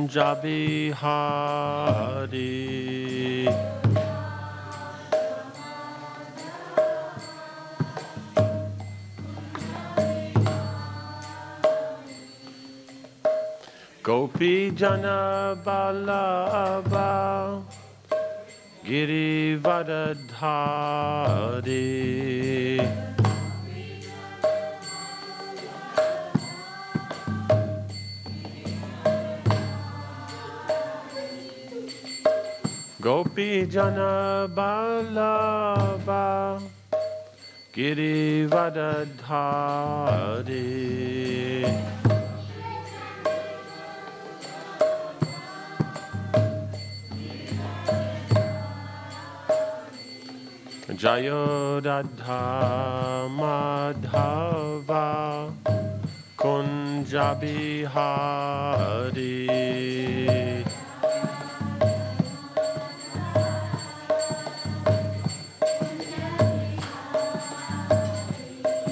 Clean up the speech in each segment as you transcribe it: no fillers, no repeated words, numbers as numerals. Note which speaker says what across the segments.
Speaker 1: Kunja Bihari. Gopi Jana Balaba Girivardhari. Gopi Jana Balaba Girivardhari. Jayo Radha Madhava Kunja Bihari.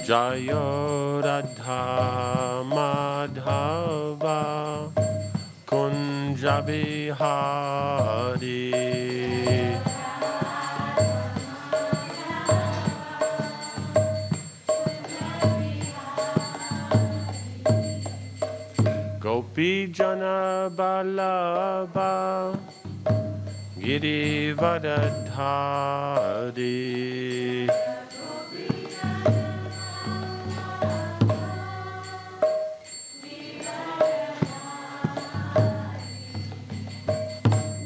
Speaker 1: Jayo Radha Madhava Kunja Bihari. Gopi Jana Balaba Girivardhari.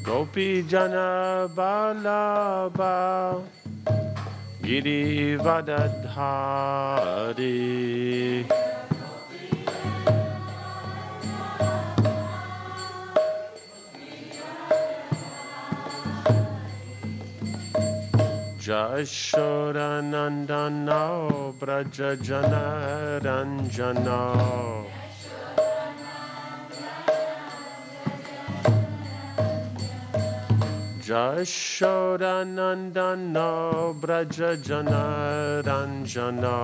Speaker 1: Gopi Jana Balaba Girivardhari. Jashoda Nandana Braja Jana Ranjana. Jashoda Nandana Braja Jana Ranjana.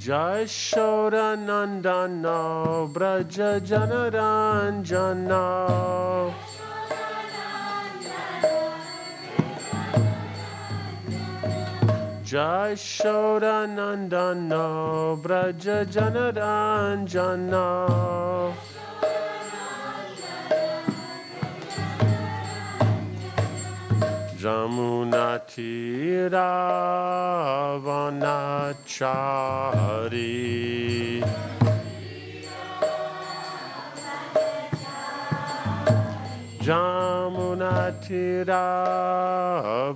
Speaker 1: Jashoda Nandana Braja Jana Ranjana. Jashoda Nandana Braja Jana Ranjana. Jamuna Tira Vanachari. Jamuna Tira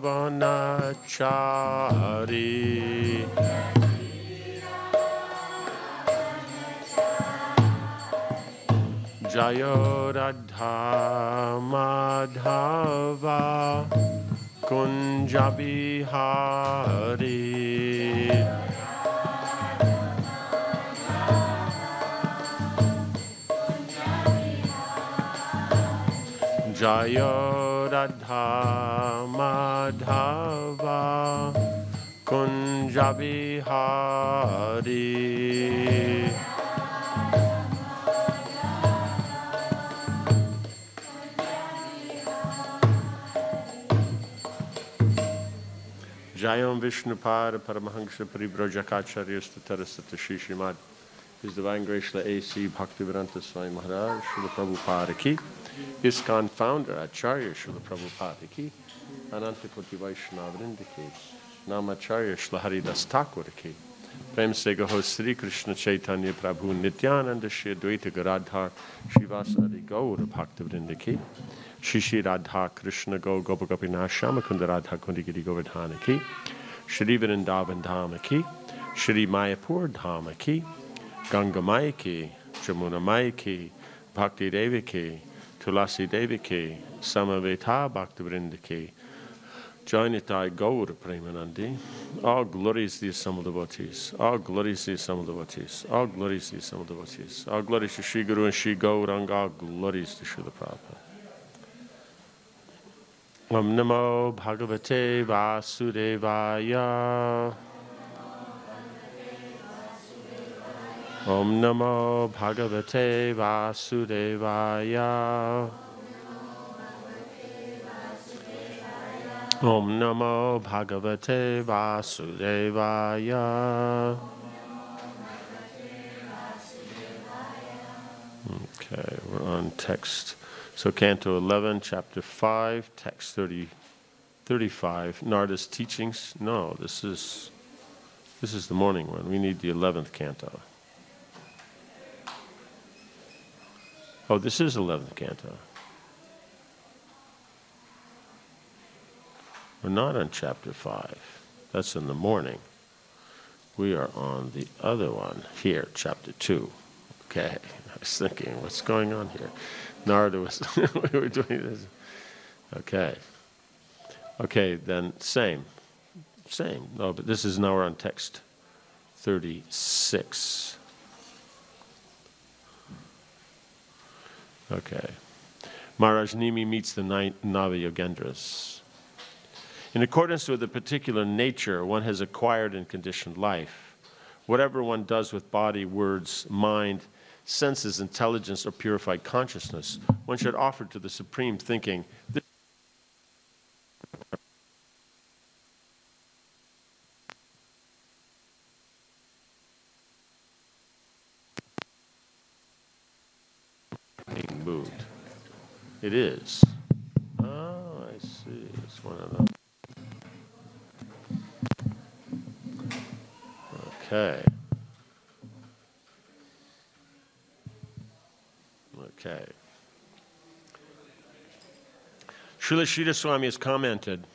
Speaker 1: Vanachari. Jayo Radha Madhava Kunja Bihari. Jayo Radha Madhava Kunja Bihari. Jayam Vishnupad Paramahansa Paribrajacharya Statarasata Shishimad. His Divine Grace La A.C. Bhaktivedanta Swami Maharaj Srila Prabhupada Ki. ISKCON founder Acharya Srila Prabhupada Ki. Anantakoti Vaishnavrinda Ki. Namacharya Srila Haridas Thakur Ki. Prem Se Gaho Sri Krishna Chaitanya Prabhu Nityananda Shri Advaita Garadhar Shivasari Gaura Bhaktivedanta Ki. Shri Radha Krishna Go Gopagopinath Shamakunda Radha Kundigiri Govardhana Ki. Shri Vrindavan Dhama Ki. Shri Mayapur Dhama Ki. Ganga Maya Ki. Jamuna Maya Ki. Bhakti Devi Ki. Tulasi Devi Ki. Samaveta Bhaktivinoda Ki. Jainitai Gaura Premanandi. All glories to the assembled devotees. All glories to the assembled devotees. All glories to the assembled devotees. All glories to Shri Guru and Shri Gauranga. All glories to Srila Prabhupada. Om Namo Bhagavate Vasudevaya. Om Namo Bhagavate Vasudevaya. Om Namo Bhagavate Vasudevaya. Okay, we're on text. So Canto 11, Chapter 5, text 35. Narada's teachings. No, this is the morning one. We need the 11th canto. Oh, this is 11th canto. We're not on Chapter 5. That's in the morning. We are on the other one here, Chapter 2. Okay, I was thinking, what's going on here? Narada was, we were doing this. Okay, then same. No, but this is now we're on text 36. Okay. Maharaj Nimi meets the Navayogendras. In accordance with the particular nature one has acquired in conditioned life, whatever one does with body, words, mind, senses, intelligence, or purified consciousness, one should offer to the Supreme, thinking, this mood. It is. Oh, I see. It's one of them. Okay. Srila Sridhar Swami has commented,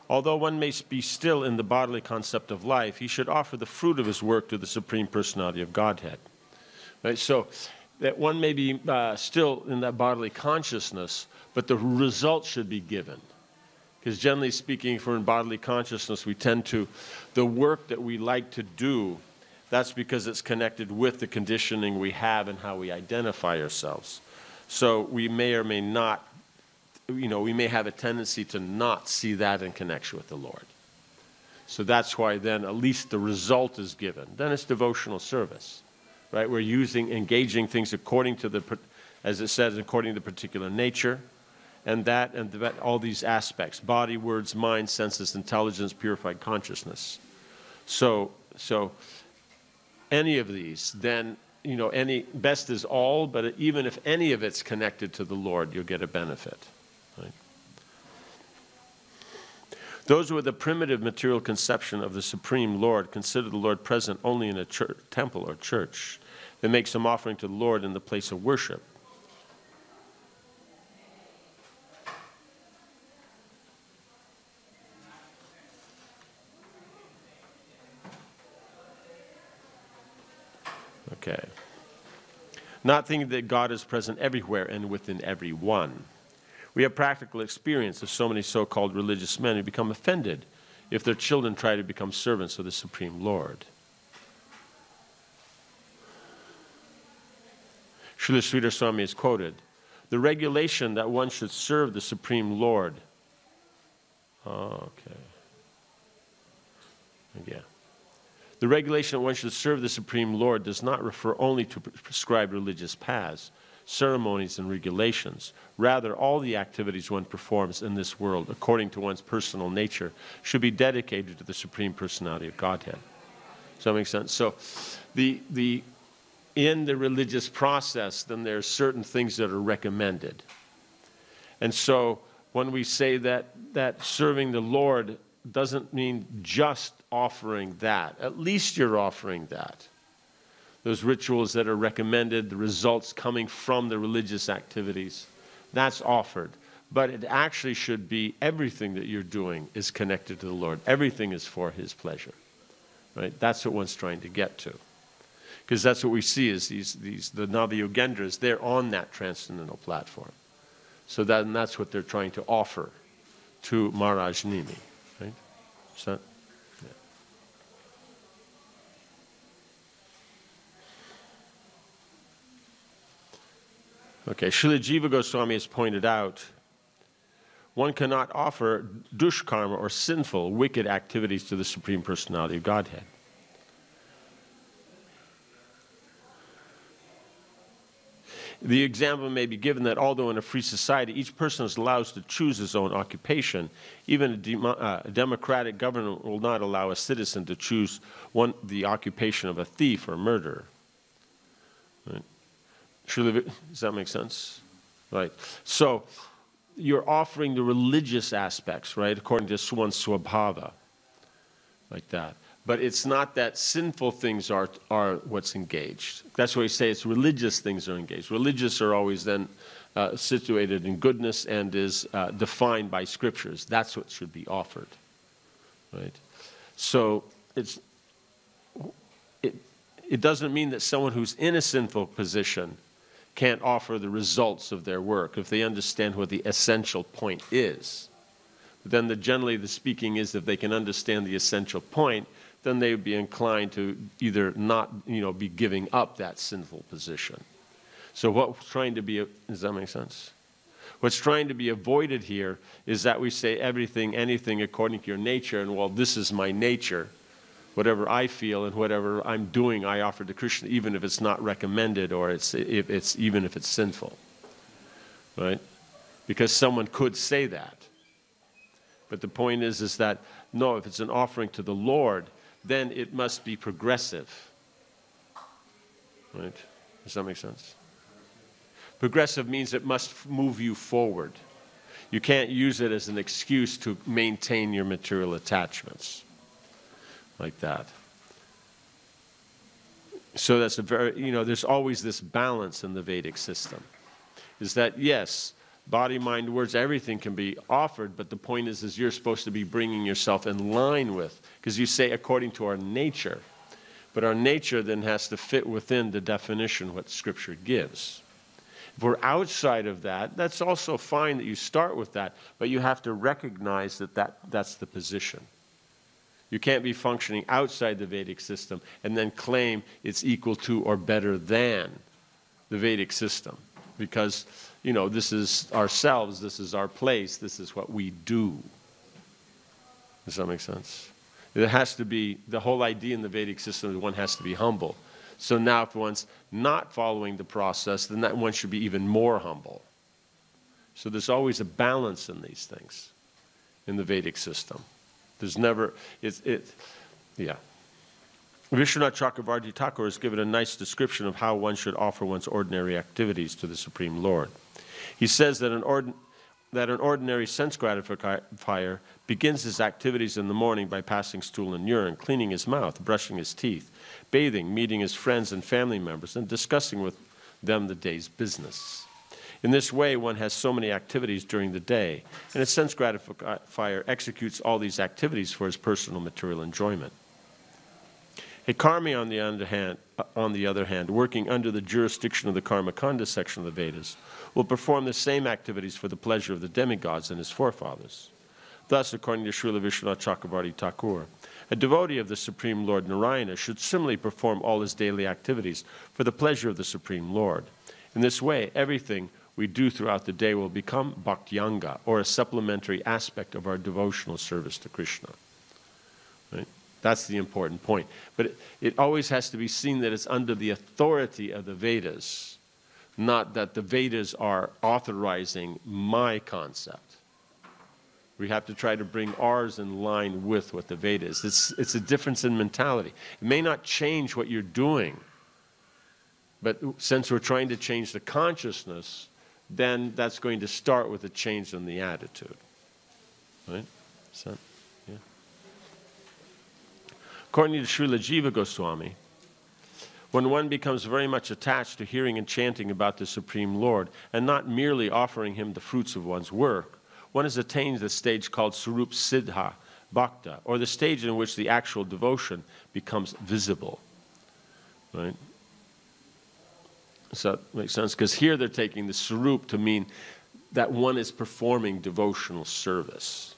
Speaker 1: although one may be still in the bodily concept of life, he should offer the fruit of his work to the Supreme Personality of Godhead. Right? So that one may be still in that bodily consciousness, but the result should be given. Because generally speaking, if we're in bodily consciousness, we tend to, the work that we like to do, that's because it's connected with the conditioning we have and how we identify ourselves. So we may or may not, we may have a tendency to not see that in connection with the Lord. So that's why then at least the result is given. Then it's devotional service, right? We're engaging things according to as it says, according to the particular nature, and all these aspects, body, words, mind, senses, intelligence, purified consciousness. So any of these, then, any best is all, but even if any of it's connected to the Lord, you'll get a benefit. Right? Those with a primitive material conception of the Supreme Lord consider the Lord present only in a temple or church. They make some offering to the Lord in the place of worship. Okay. Not thinking that God is present everywhere and within everyone. We have practical experience of so many so-called religious men who become offended if their children try to become servants of the Supreme Lord. Srila Sridhar Swami is quoted, the regulation that one should serve the Supreme Lord. Yeah. The regulation that one should serve the Supreme Lord does not refer only to prescribed religious paths, ceremonies, and regulations. Rather, all the activities one performs in this world, according to one's personal nature, should be dedicated to the Supreme Personality of Godhead. Does that make sense? So, in the religious process, then there are certain things that are recommended. And so, when we say that serving the Lord doesn't mean just offering that. At least you're offering that. Those rituals that are recommended, the results coming from the religious activities, that's offered. But it actually should be everything that you're doing is connected to the Lord. Everything is for His pleasure. Right? That's what one's trying to get to. Because that's what we see is the Navayogendras, they're on that transcendental platform. So that's what they're trying to offer to Maharaj Nimi. Right? So, yeah. Okay, Srila Jiva Goswami has pointed out, one cannot offer dushkarma or sinful, wicked activities to the Supreme Personality of Godhead. The example may be given that although in a free society each person is allowed to choose his own occupation, even a democratic government will not allow a citizen to choose the occupation of a thief or murderer. Right? Does that make sense? Right. So you're offering the religious aspects, right, according to Swan Swabhava, like that. But it's not that sinful things are what's engaged. That's why we say it's religious things are engaged. Religious are always then situated in goodness and is defined by scriptures. That's what should be offered, right? So it doesn't mean that someone who's in a sinful position can't offer the results of their work if they understand what the essential point is. But then generally the speaking is if they can understand the essential point, then they would be inclined to either not, be giving up that sinful position. So what's trying to be, does that make sense? What's trying to be avoided here is that we say everything, anything according to your nature, and well, this is my nature. Whatever I feel and whatever I'm doing, I offer to Krishna, even if it's not recommended or even if it's sinful, right? Because someone could say that. But the point is that, no, if it's an offering to the Lord, then it must be progressive. Right? Does that make sense? Progressive means it must move you forward. You can't use it as an excuse to maintain your material attachments. Like that. So that's a very, there's always this balance in the Vedic system. Is that, yes, body, mind, words, everything can be offered, but the point is you're supposed to be bringing yourself in line with, because you say according to our nature, but our nature then has to fit within the definition what Scripture gives. If we're outside of that, that's also fine that you start with that, but you have to recognize that's the position. You can't be functioning outside the Vedic system and then claim it's equal to or better than the Vedic system, because this is ourselves, this is our place, this is what we do. Does that make sense? It has to be, the whole idea in the Vedic system is one has to be humble. So now if one's not following the process, then that one should be even more humble. So there's always a balance in these things, in the Vedic system. There's never, yeah. Vishwanath Chakravarti Thakur has given a nice description of how one should offer one's ordinary activities to the Supreme Lord. He says that an ordinary sense gratifier begins his activities in the morning by passing stool and urine, cleaning his mouth, brushing his teeth, bathing, meeting his friends and family members, and discussing with them the day's business. In this way, one has so many activities during the day, and a sense gratifier executes all these activities for his personal material enjoyment. A karmi, on the other hand, working under the jurisdiction of the Karmakanda section of the Vedas, will perform the same activities for the pleasure of the demigods and his forefathers. Thus, according to Srila Vishwanath Chakravarti Thakur, a devotee of the Supreme Lord Narayana should similarly perform all his daily activities for the pleasure of the Supreme Lord. In this way, everything we do throughout the day will become bhaktyanga, or a supplementary aspect of our devotional service to Krishna. Right? That's the important point. But it always has to be seen that it's under the authority of the Vedas, not that the Vedas are authorizing my concept. We have to try to bring ours in line with what the Vedas is. It's a difference in mentality. It may not change what you're doing, but since we're trying to change the consciousness, then that's going to start with a change in the attitude. Right? So, yeah. According to Srila Jiva Goswami, when one becomes very much attached to hearing and chanting about the Supreme Lord and not merely offering him the fruits of one's work, one has attained the stage called Sarup Siddha Bhakta, or the stage in which the actual devotion becomes visible. Right? Does that make sense? Because here they're taking the Sarup to mean that one is performing devotional service.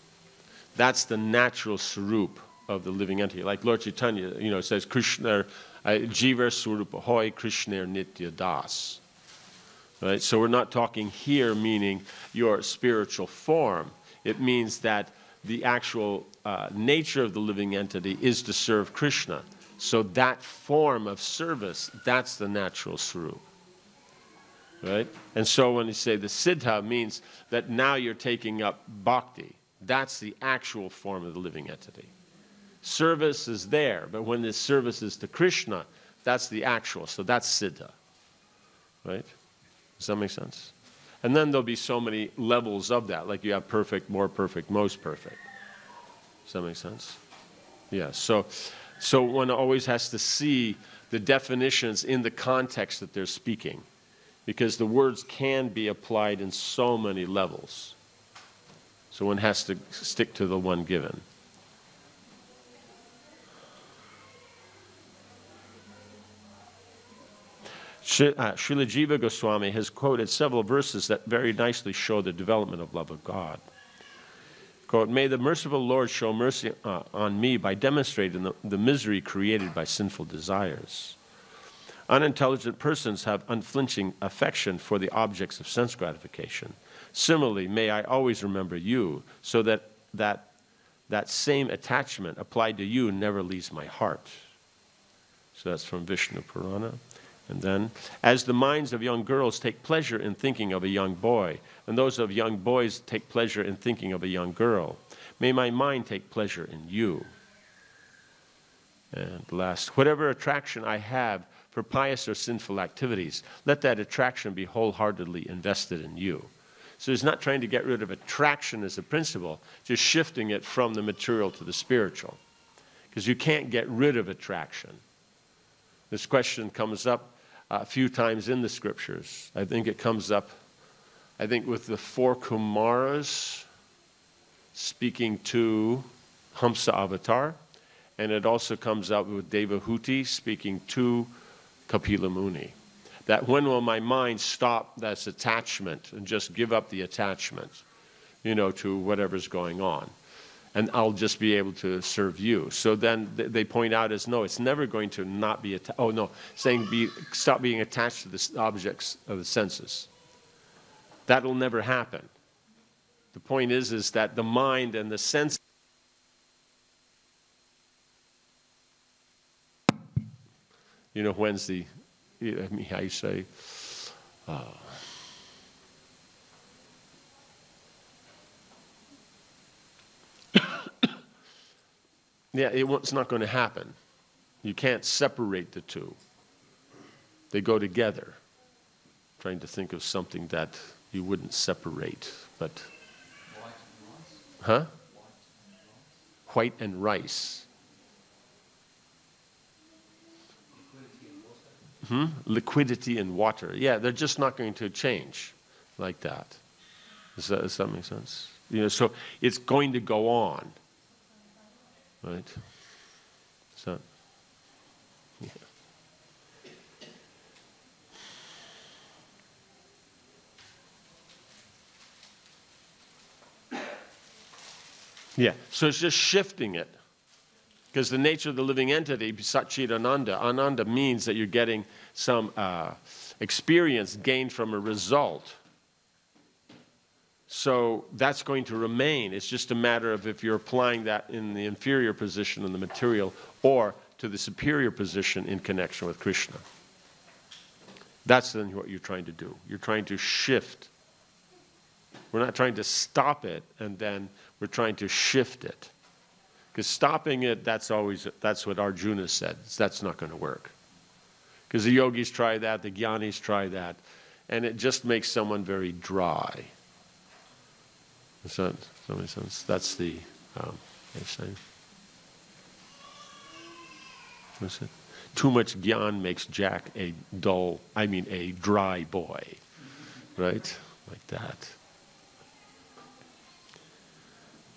Speaker 1: That's the natural Sarup of the living entity. Like Lord Chaitanya, says, Krishna, Jiva Sarupa Hoy Krishna Nitya Das. Right? So we're not talking here meaning your spiritual form. It means that the actual nature of the living entity is to serve Krishna. So that form of service, that's the natural Sarup. right? And so when you say the siddha means that now you're taking up bhakti. That's the actual form of the living entity. Service is there, but when this service is to Krishna, that's the actual. So that's siddha, right? Does that make sense? And then there'll be so many levels of that, like you have perfect, more perfect, most perfect. Does that make sense? Yeah, so one always has to see the definitions in the context that they're speaking, because the words can be applied in so many levels. So one has to stick to the one given. Srila Jiva Goswami has quoted several verses that very nicely show the development of love of God. Quote, "May the merciful Lord show mercy on me by demonstrating the misery created by sinful desires. Unintelligent persons have unflinching affection for the objects of sense gratification. Similarly, may I always remember you, so that same attachment applied to you never leaves my heart." So that's from Vishnu Purana. And then, "As the minds of young girls take pleasure in thinking of a young boy, and those of young boys take pleasure in thinking of a young girl, may my mind take pleasure in you." And last, "Whatever attraction I have for pious or sinful activities, let that attraction be wholeheartedly invested in you." So he's not trying to get rid of attraction as a principle, just shifting it from the material to the spiritual. Because you can't get rid of attraction. This question comes up a few times in the scriptures. I think it comes up, with the 4 Kumaras speaking to Hamsa Avatar, and it also comes up with Devahuti speaking to Kapila Muni. That when will my mind stop this attachment and just give up the attachment, to whatever's going on? And I'll just be able to serve you. So then they point out as, no, it's never going to not be attached. Oh, no, saying stop being attached to the objects of the senses. That'll never happen. The point is that the mind and the sense, when's the, how you say, yeah, it's not going to happen. You can't separate the two. They go together. I'm trying to think of something that you wouldn't separate, but... White and rice? Huh? White and rice. Liquidity and water. Yeah, they're just not going to change like that. Does that make sense? So it's going to go on. Right? So, yeah. Yeah, so it's just shifting it. Because the nature of the living entity, Satchit Ananda means that you're getting some experience gained from a result. So that's going to remain. It's just a matter of if you're applying that in the inferior position in the material or to the superior position in connection with Krishna. That's then what you're trying to do. You're trying to shift. We're not trying to stop it, and then we're trying to shift it. Because stopping it, that's what Arjuna said. That's not going to work. Because the yogis try that, the jnanis try that, and it just makes someone very dry. Does that make sense? That's the, what's it? Too much gyan makes Jack a dry boy. Right? Like that.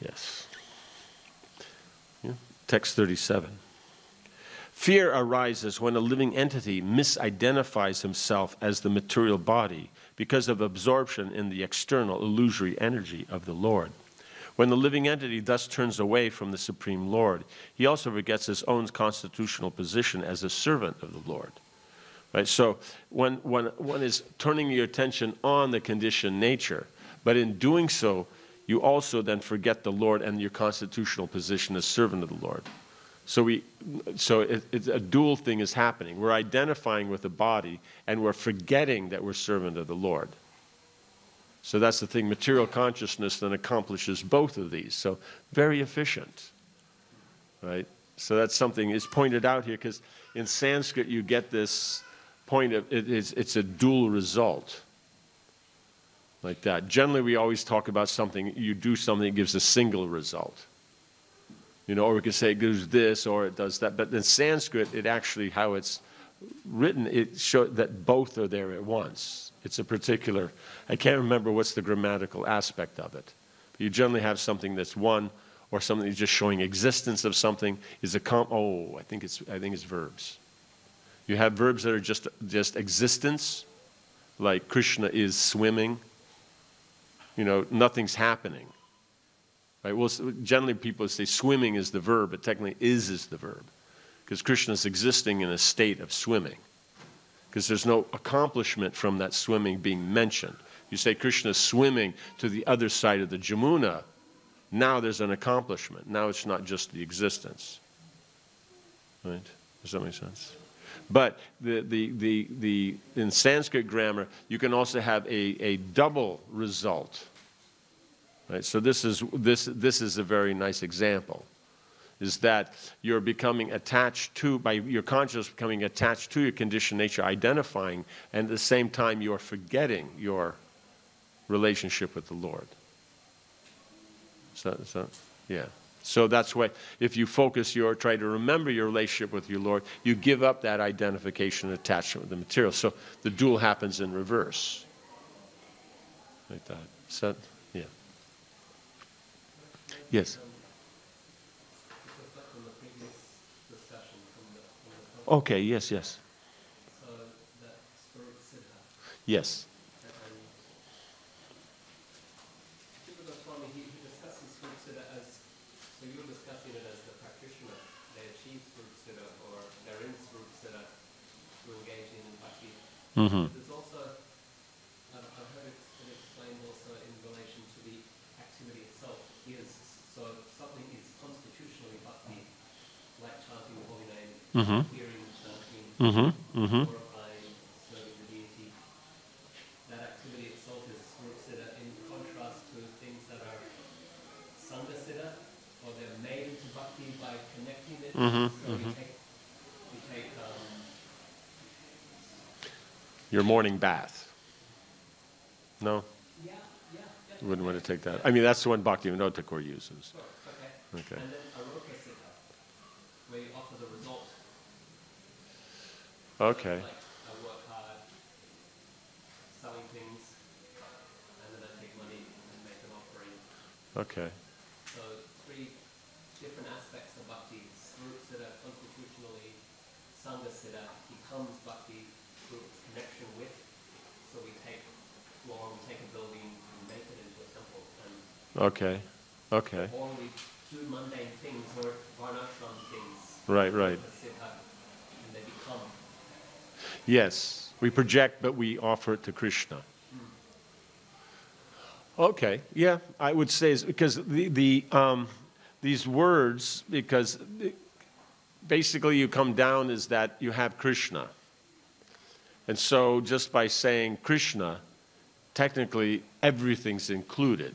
Speaker 1: Yes. Yeah. Text 37. Fear arises when a living entity misidentifies himself as the material body because of absorption in the external illusory energy of the Lord. When the living entity thus turns away from the Supreme Lord, he also forgets his own constitutional position as a servant of the Lord. Right? So when one is turning your attention on the conditioned nature, but in doing so, you also then forget the Lord and your constitutional position as servant of the Lord. So it's a dual thing is happening. We're identifying with the body, and we're forgetting that we're servant of the Lord. So that's the thing. Material consciousness then accomplishes both of these. So very efficient, right? So that's something is pointed out here, because in Sanskrit you get this point of it's a dual result, like that. Generally, we always talk about something. You do something, it gives a single result. You know, or we could say it gives this or it does that. But in Sanskrit, it actually, how it's written, it shows that both are there at once. It's a particular, I can't remember what's the grammatical aspect of it. But you generally have something that's one, or something that's just showing existence of something is a I think it's verbs. You have verbs that are just existence, like Krishna is swimming. You know, nothing's happening. Right? Well, generally people say swimming is the verb, but technically is the verb. Because Krishna is existing in a state of swimming. Because there's no accomplishment from that swimming being mentioned. You say Krishna is swimming to the other side of the Jamuna, now there's an accomplishment. Now it's not just the existence. Right? Does that make sense? But in Sanskrit grammar, you can also have a double result. Right? So this is a very nice example, is that you're becoming attached to, by your consciousness becoming attached to your conditioned nature, identifying, and at the same time you're forgetting your relationship with the Lord. Yeah. So that's why if you focus try to remember your relationship with your Lord, you give up that identification and attachment with the material. So the dual happens in reverse. Like that. So, yeah. Yes. Okay, yes.
Speaker 2: So that spirit siddha.
Speaker 1: Yes.
Speaker 2: Swami, he discusses spirit siddha as, so you're discussing it as the practitioner. They achieve spirit siddha, or they're in spirit siddha to engage in bhakti.
Speaker 1: Mm-hmm.
Speaker 2: There's also, I've heard it explained also in relation to the activity itself. So something is constitutionally bhakti, like chanting the holy name, hearing, chanting, glorifying, serving the deity. That activity itself is spirit siddha, in contrast to things that are sangha siddha, or they're made into bhakti by connecting it. So we take
Speaker 1: your morning bath. No?
Speaker 2: Yeah.
Speaker 1: You wouldn't want to take that. I mean, that's the one Bhaktivinoda Thakur uses.
Speaker 2: Sure, okay. And then aroka siddha, where you offer the result.
Speaker 1: Okay.
Speaker 2: Like, I work hard selling things, and then I take money and make an offering.
Speaker 1: Okay.
Speaker 2: So 3 different aspects of bhakti. Swarup siddha constitutionally, sangha siddha becomes bhakti through its connection with. So we take floor, we take a building, and make it into a temple.
Speaker 1: Okay.
Speaker 2: Or we do mundane things, or varnashram things.
Speaker 1: Right.
Speaker 2: Siddha, and they become.
Speaker 1: Yes. We project, but we offer it to Krishna. Okay. Yeah, I would say because these words, because basically you come down is that you have Krishna. And so just by saying Krishna, technically everything's included.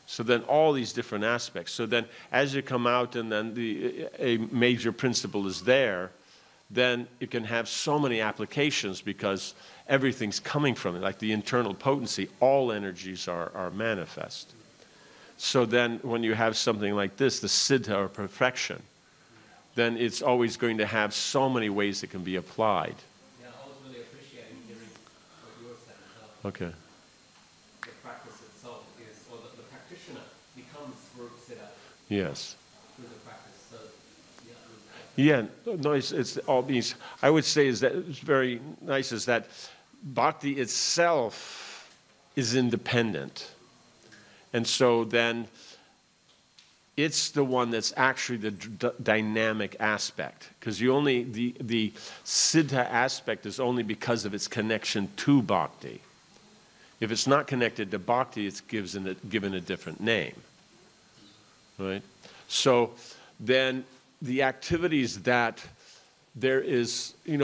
Speaker 1: So then all these different aspects. So then as you come out and then a major principle is there, then it can have so many applications because everything's coming from it. Like the internal potency, all energies are manifest. So then when you have something like this, the siddha or perfection, then it's always going to have so many ways it can be applied.
Speaker 2: Yeah, I was really appreciating hearing what you were saying.
Speaker 1: Okay.
Speaker 2: The practice itself is, or the practitioner becomes Swarup siddha.
Speaker 1: Yes.
Speaker 2: Through the practice. So,
Speaker 1: yeah, no, it's all these. I would say is that it's very nice is that bhakti itself is independent. And so then it's the one that's actually the dynamic aspect. Because the siddha aspect is only because of its connection to bhakti. If it's not connected to bhakti, it's given a different name. Right? So then the activities that there is, we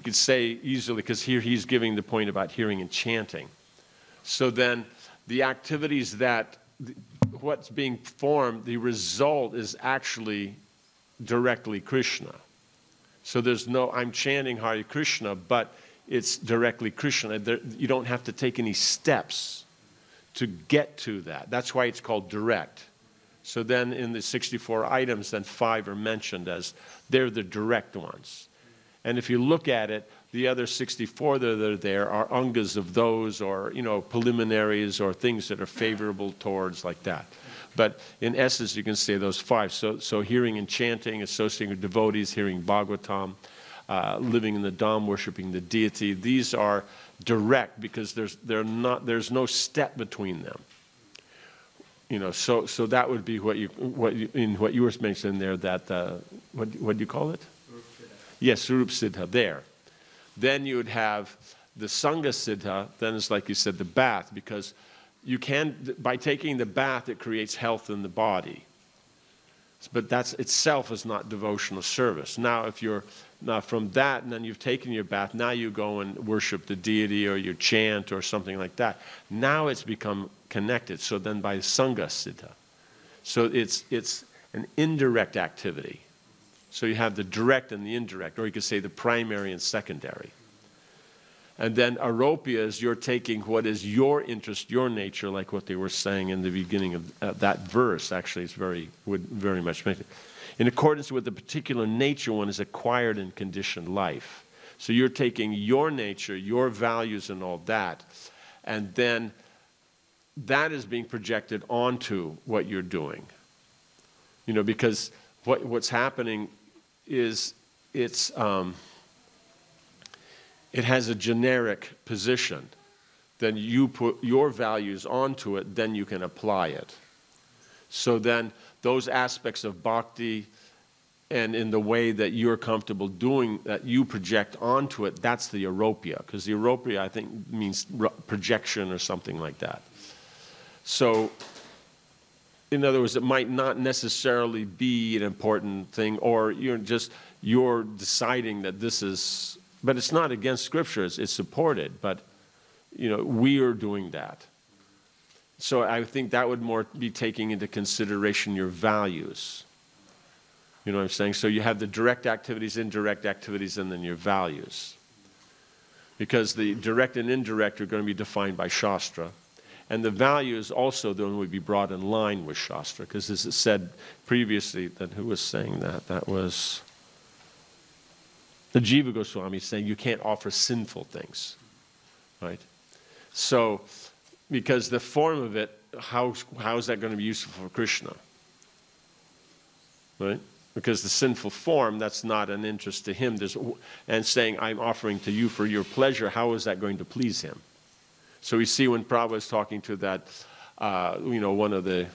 Speaker 1: could say easily, because here he's giving the point about hearing and chanting. So then the activities that, what's being formed, the result is actually directly Krishna. So there's no, I'm chanting Hare Krishna, but it's directly Krishna. You don't have to take any steps to get to that. That's why it's called direct. So then in the 64 items, then 5 are mentioned as they're the direct ones. And if you look at it, the other 64 that are there are angas of those, or preliminaries, or things that are favorable towards, like that. But in essence, you can say those 5. So hearing and chanting, associating with devotees, hearing Bhagavatam, living in the Dham, worshiping the deity. These are direct because there's no step between them. So that would be what you were mentioning there, that what do you call it? Yes, Surup Siddha there. Then you would have the Sangha Siddha. Then it's like you said, the bath, because you can, by taking the bath, it creates health in the body. But that itself is not devotional service. Now, if you're from that, and then you've taken your bath, now you go and worship the deity, or you chant, or something like that. Now it's become connected. So then by Sangha Siddha. So it's an indirect activity. So you have the direct and the indirect, or you could say the primary and secondary. And then aropia is you're taking what is your interest, your nature, like what they were saying in the beginning of that verse. Actually, would very much make it. In accordance with the particular nature one is acquired in conditioned life. So you're taking your nature, your values and all that, and then that is being projected onto what you're doing. Because what's happening is it has a generic position. Then you put your values onto it, then you can apply it. So then those aspects of bhakti, and in the way that you're comfortable doing, that you project onto it, that's the aropia. Because the aropia, I think, means projection or something like that. So, in other words, it might not necessarily be an important thing, or you're deciding that this is, but it's not against Scripture, it's supported, but, we are doing that. So I think that would more be taking into consideration your values. You know what I'm saying? So you have the direct activities, indirect activities, and then your values. Because the direct and indirect are going to be defined by Shastra. And the values also then would be brought in line with Shastra. Because as it said previously, that who was saying that? That was the Jiva Goswami saying you can't offer sinful things. Right? So, because the form of it, how is that going to be useful for Krishna? Right? Because the sinful form, that's not an interest to him. And saying, I'm offering to you for your pleasure, how is that going to please him? So we see when Prabhupada was talking to that, one of the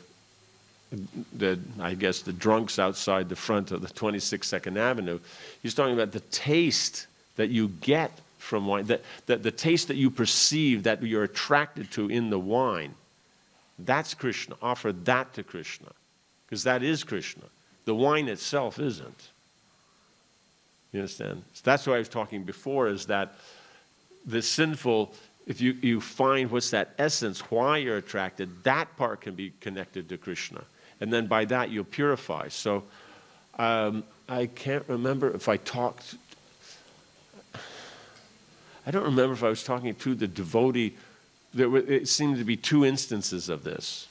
Speaker 1: I guess, the drunks outside the front of the 26th 2nd Avenue, he's talking about the taste that you get from wine, that the taste that you perceive, that you're attracted to in the wine, that's Krishna. Offer that to Krishna, because that is Krishna. The wine itself isn't. You understand? So that's what I was talking before, is that the sinful, if you find what's that essence, why you're attracted, that part can be connected to Krishna. And then by that you'll purify. So I can't remember if I talked, I don't remember if I was talking to the devotee. It seemed to be 2 instances of this.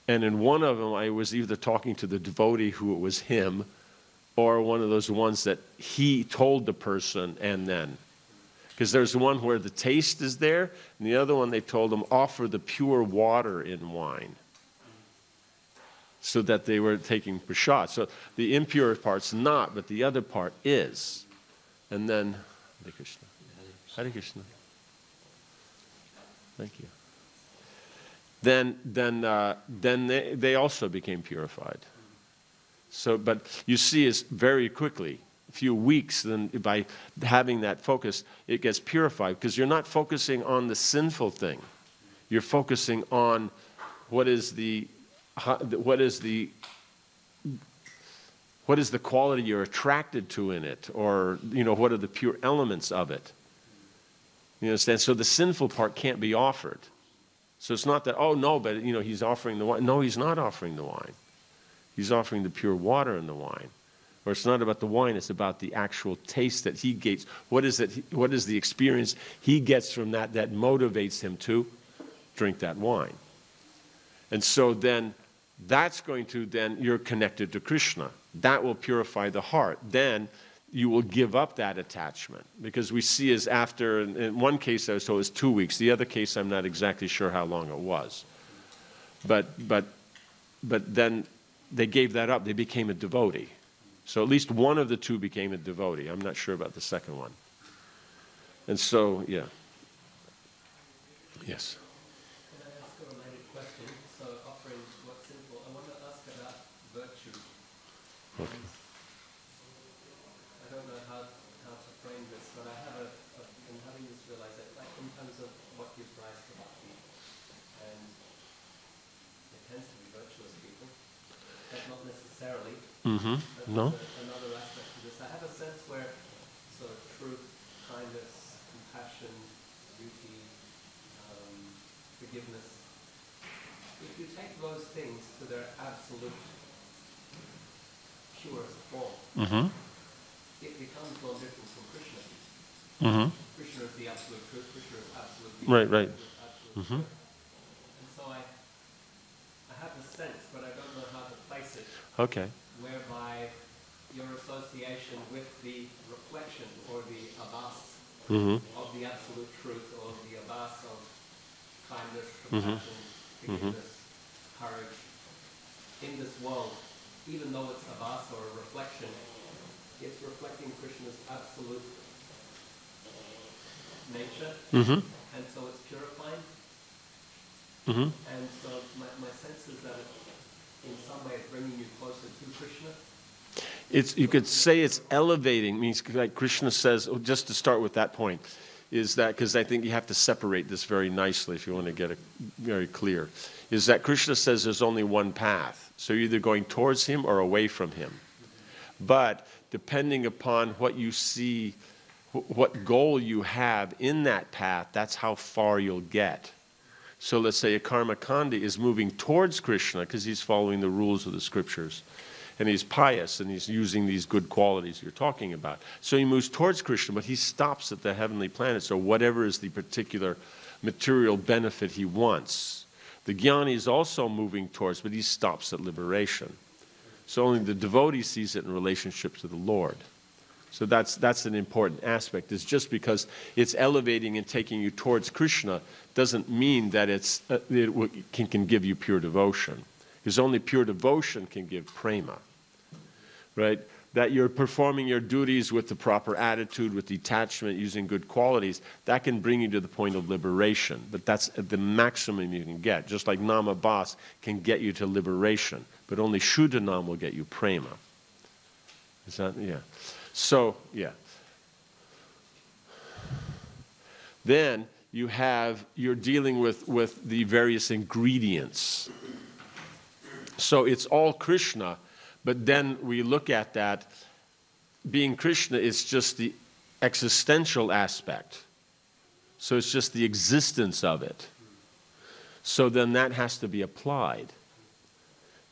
Speaker 1: And in one of them, I was either talking to the devotee who it was him, or one of those ones that he told the person and then. Because there's one where the taste is there, and the other one they told him, offer the pure water in wine. So that they were taking prasad. So the impure part's not, but the other part is. And then, Hare Krishna. Hare Krishna. Thank you. Then they also became purified. So, but you see, it's very quickly, a few weeks, then by having that focus, it gets purified, because you're not focusing on the sinful thing. You're focusing on what is the what is the quality you're attracted to in it? Or, what are the pure elements of it? You understand? So the sinful part can't be offered. So it's not that, oh no, but he's offering the wine. No, he's not offering the wine. He's offering the pure water in the wine. Or it's not about the wine, it's about the actual taste that he gets. What is the experience he gets from that motivates him to drink that wine? And so then that's going to, you're connected to Krishna. That will purify the heart. Then you will give up that attachment. Because we see as after, in one case I was told it was 2 weeks. The other case I'm not exactly sure how long it was. But then they gave that up. They became a devotee. So at least one of the two became a devotee. I'm not sure about the second one. And so, yeah. Yes.
Speaker 2: Can I ask a related question? So offering what's simple, I want to ask about virtue.
Speaker 1: Okay.
Speaker 2: I don't know how to frame this, but I'm having this realization, like in terms of what gives rise to bhakti, and it tends to be virtuous people, but not necessarily.
Speaker 1: Mm-hmm. No?
Speaker 2: Another aspect to this. I have a sense where sort of truth, kindness, compassion, beauty, forgiveness, if you take those things to their absolute purest form,
Speaker 1: Mm-hmm.
Speaker 2: it becomes no different from Krishna.
Speaker 1: Mm-hmm.
Speaker 2: Krishna is the absolute truth, Krishna is absolute beauty,
Speaker 1: Right.
Speaker 2: absolute
Speaker 1: Mm-hmm.
Speaker 2: truth. And so I have a sense, but I don't know how to place it,
Speaker 1: Okay.
Speaker 2: whereby your association with the reflection or the abhas
Speaker 1: Mm-hmm.
Speaker 2: of the absolute truth, or the abhas of kindness,
Speaker 1: Mm-hmm.
Speaker 2: compassion, forgiveness, courage, in this world, even though it's abhas or a reflection, it's reflecting Krishna's absolute nature,
Speaker 1: Mm-hmm.
Speaker 2: and so it's purifying.
Speaker 1: Mm-hmm.
Speaker 2: And so my sense is that in some way it's bringing you closer to Krishna.
Speaker 1: You could say it's elevating, means like Krishna says, just to start with that point, is that, because I think you have to separate this very nicely if you want to get it very clear, is that Krishna says there's only one path. So you're either going towards him or away from him. But depending upon what you see, what goal you have in that path, that's how far you'll get. So let's say a karmakandi is moving towards Krishna because he's following the rules of the scriptures. And he's pious, and he's using these good qualities you're talking about. So he moves towards Krishna, but he stops at the heavenly planets, or whatever is the particular material benefit he wants. The jnani is also moving towards, but he stops at liberation. So only the devotee sees it in relationship to the Lord. So that's an important aspect. It's just because it's elevating and taking you towards Krishna doesn't mean that it can give you pure devotion. Because only pure devotion can give prema, right? That you're performing your duties with the proper attitude, with detachment, using good qualities, that can bring you to the point of liberation. But that's the maximum you can get. Just like Nama Bas can get you to liberation, but only Shuddhanam will get you prema. Is that, yeah. So, yeah. Then you're dealing with the various ingredients. So it's all Krishna, but then we look at that, being Krishna is just the existential aspect. So it's just the existence of it. So then that has to be applied.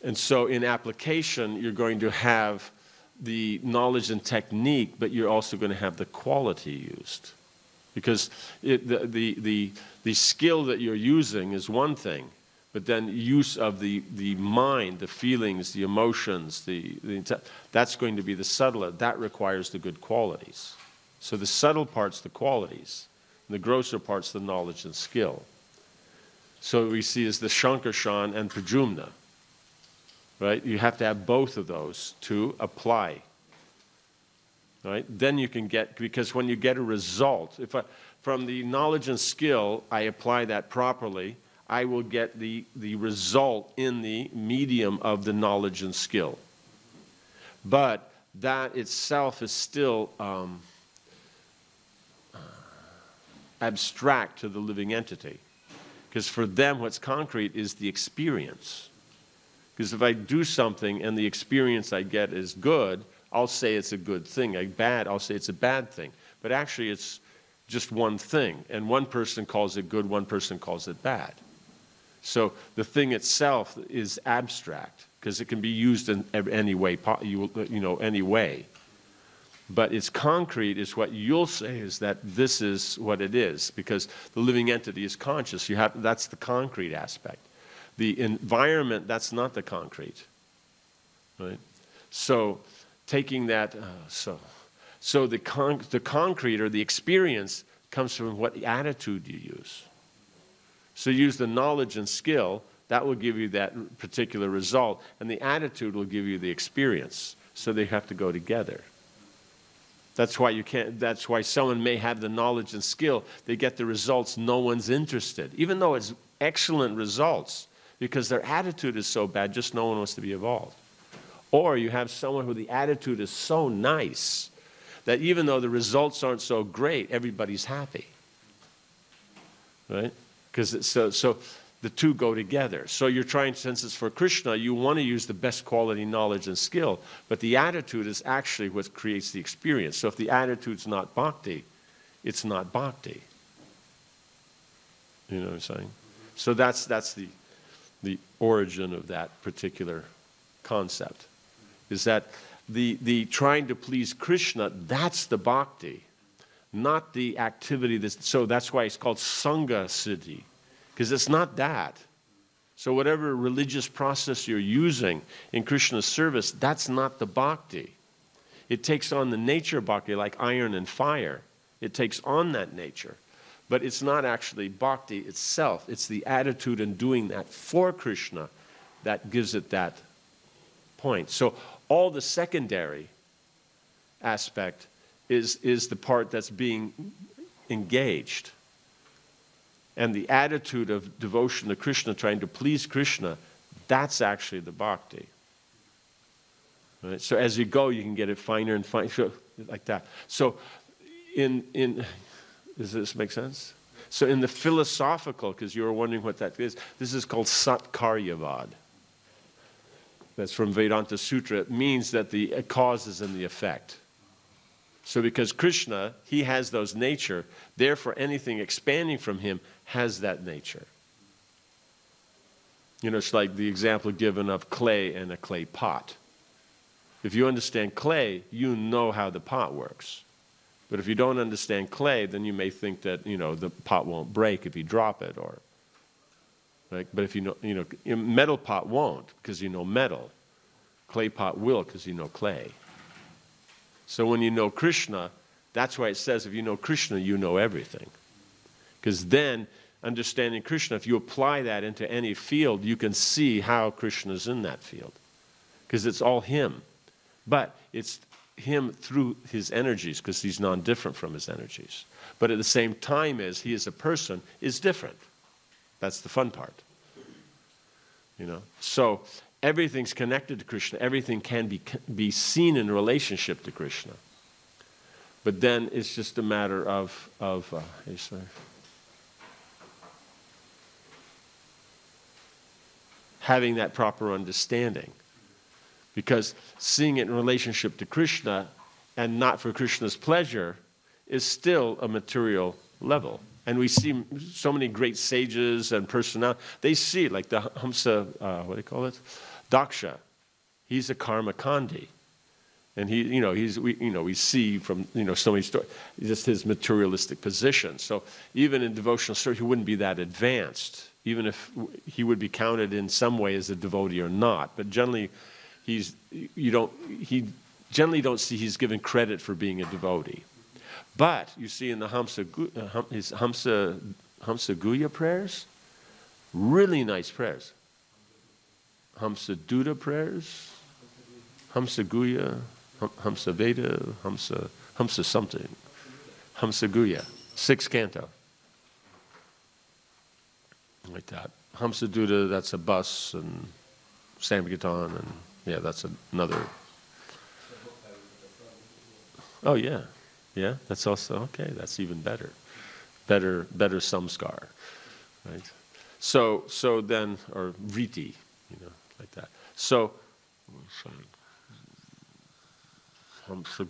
Speaker 1: And so in application, you're going to have the knowledge and technique, but you're also going to have the quality used. Because the skill that you're using is one thing, but then use of the mind, the feelings, the emotions, that's going to be the subtler. That requires the good qualities. So the subtle part's the qualities, and the grosser part's the knowledge and skill. So what we see is the Shankarshan and Prajumna. Right? You have to have both of those to apply. Right? Then you can get, because when you get a result, from the knowledge and skill, I apply that properly, I will get the result in the medium of the knowledge and skill. But that itself is still abstract to the living entity. Because for them, what's concrete is the experience. Because if I do something and the experience I get is good, I'll say it's a good thing. Bad, I'll say it's a bad thing. But actually it's just one thing. And one person calls it good, one person calls it bad. So the thing itself is abstract because it can be used in any way, any way. But it's concrete is what you'll say is that this is what it is because the living entity is conscious. That's the concrete aspect. The environment, that's not the concrete, right? So taking that, so the concrete or the experience comes from what attitude you use. So use the knowledge and skill, that will give you that particular result, and the attitude will give you the experience. So they have to go together. That's why someone may have the knowledge and skill, they get the results, no one's interested. Even though it's excellent results, because their attitude is so bad, just no one wants to be involved. Or you have someone who the attitude is so nice that even though the results aren't so great, everybody's happy. Right? Because so the two go together. So you're trying, since it's for Krishna, you want to use the best quality knowledge and skill, but the attitude is actually what creates the experience. So if the attitude's not bhakti, it's not bhakti. You know what I'm saying? So that's the origin of that particular concept. Is that the trying to please Krishna, that's the bhakti, not the activity. So that's why it's called Sangha Siddhi, because it's not that. So whatever religious process you're using in Krishna's service, that's not the bhakti. It takes on the nature of bhakti, like iron and fire. It takes on that nature. But it's not actually bhakti itself. It's the attitude in doing that for Krishna that gives it that point. So all the secondary aspect is the part that's being engaged. And the attitude of devotion to Krishna, trying to please Krishna, that's actually the bhakti. Right? So as you go, you can get it finer and finer, so, like that. So does this make sense? So in the philosophical, because you were wondering what that is, this is called Satkaryavad. That's from Vedanta Sutra. It means that the cause is in the effect. So because Krishna, he has those nature, therefore anything expanding from him has that nature. You know, it's like the example given of clay and a clay pot. If you understand clay, you know how the pot works. But if you don't understand clay, then you may think that, the pot won't break if you drop it, or, right? But if metal pot won't because you know metal. Clay pot will because you know clay. So when you know Krishna, that's why it says if you know Krishna, you know everything. Because then, understanding Krishna, if you apply that into any field, you can see how Krishna's in that field. Because it's all him. But it's him through his energies, because he's non-different from his energies. But at the same time as he is a person, is different. That's the fun part. So everything's connected to Krishna. Everything can be seen in relationship to Krishna. But then it's just a matter of having that proper understanding. Because seeing it in relationship to Krishna and not for Krishna's pleasure is still a material level. And we see so many great sages and personalities. They see it, like the Hamsa, what do you call it? Daksha. He's a karma kandi. And we see from, so many stories, just his materialistic position. So even in devotional service, he wouldn't be that advanced, even if he would be counted in some way as a devotee or not. But generally, he generally don't see he's given credit for being a devotee. But you see in the his Hamsa Guya prayers, really nice prayers. Hamsa Duda prayers, Hamsa Guya, Hamsa Veda, Hamsa something, Hamsa Guya, 6th canto. Like that. Hamsa Duda, that's a bus, and Sankirtan, and yeah, that's another. Oh yeah, yeah. That's also okay. That's even better. Better samskar, right? So then, or vriti, like that. So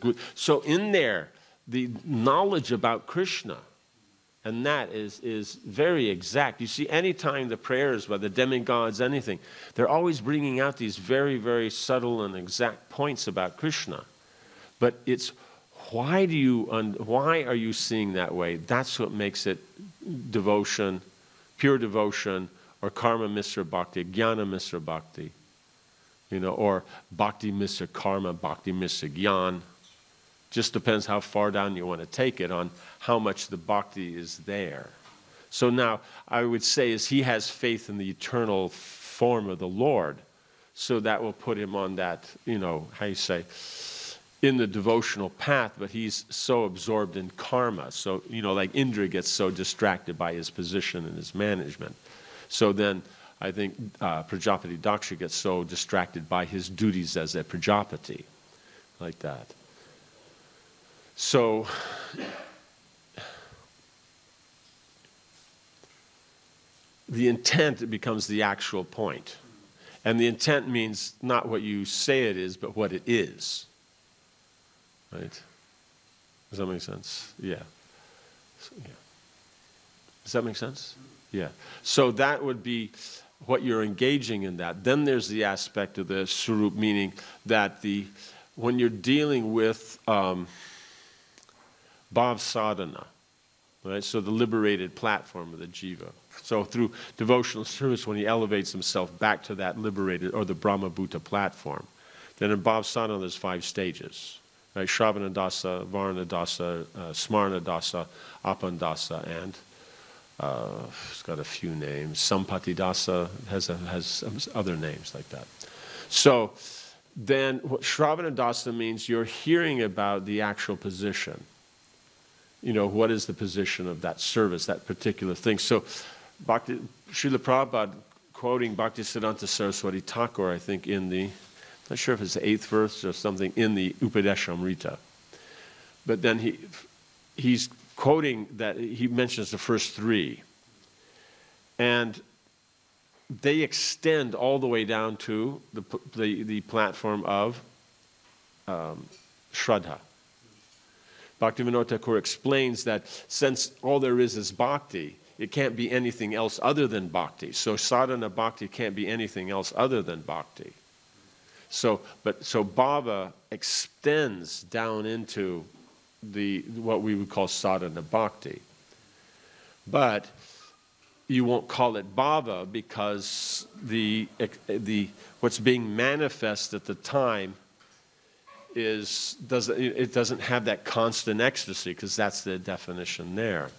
Speaker 1: good. So in there, the knowledge about Krishna, and that is very exact. You see, anytime the prayers by the demigods, anything, they're always bringing out these very, very subtle and exact points about Krishna. But it's why are you seeing that way? That's what makes it devotion, pure devotion, or karma misra bhakti, jnana misra bhakti, or bhakti misra karma, bhakti misra jnana. Just depends how far down you want to take it on how much the bhakti is there. So now, I would say is he has faith in the eternal form of the Lord. So that will put him on that, how you say, in the devotional path, but he's so absorbed in karma. So, like Indra gets so distracted by his position and his management. So then, I think Prajapati Daksha gets so distracted by his duties as a Prajapati, like that. So, the intent becomes the actual point. And the intent means not what you say it is, but what it is. Right? Does that make sense? Yeah. Does that make sense? Yeah. So that would be what you're engaging in that. Then there's the aspect of the Swarup, meaning that when you're dealing with Bhav Sadhana, right? So the liberated platform of the jiva. So through devotional service, when he elevates himself back to that liberated, or the Brahmabhuta platform, then in Bhav Sadhana there's 5 stages. Right? Shravana dasa, Varna dasa, Smarna dasa, Apan dasa, and it's got a few names. Sampati dasa has some other names like that. So then what Shravana dasa means, you're hearing about the actual position. What is the position of that service, that particular thing. So Srila Prabhupada, quoting Bhaktisiddhanta Saraswati Thakur, I think not sure if it's the 8th verse or something, in the Upadeshamrita. But then he's quoting that, he mentions the first 3. And they extend all the way down to the platform of Shraddha. Bhaktivinoda Thakur explains that since all there is bhakti, it can't be anything else other than bhakti. So sadhana bhakti can't be anything else other than bhakti. So bhava extends down into what we would call sadhana bhakti. But you won't call it bhava because what's being manifest at the time doesn't have that constant ecstasy, because that's the definition there.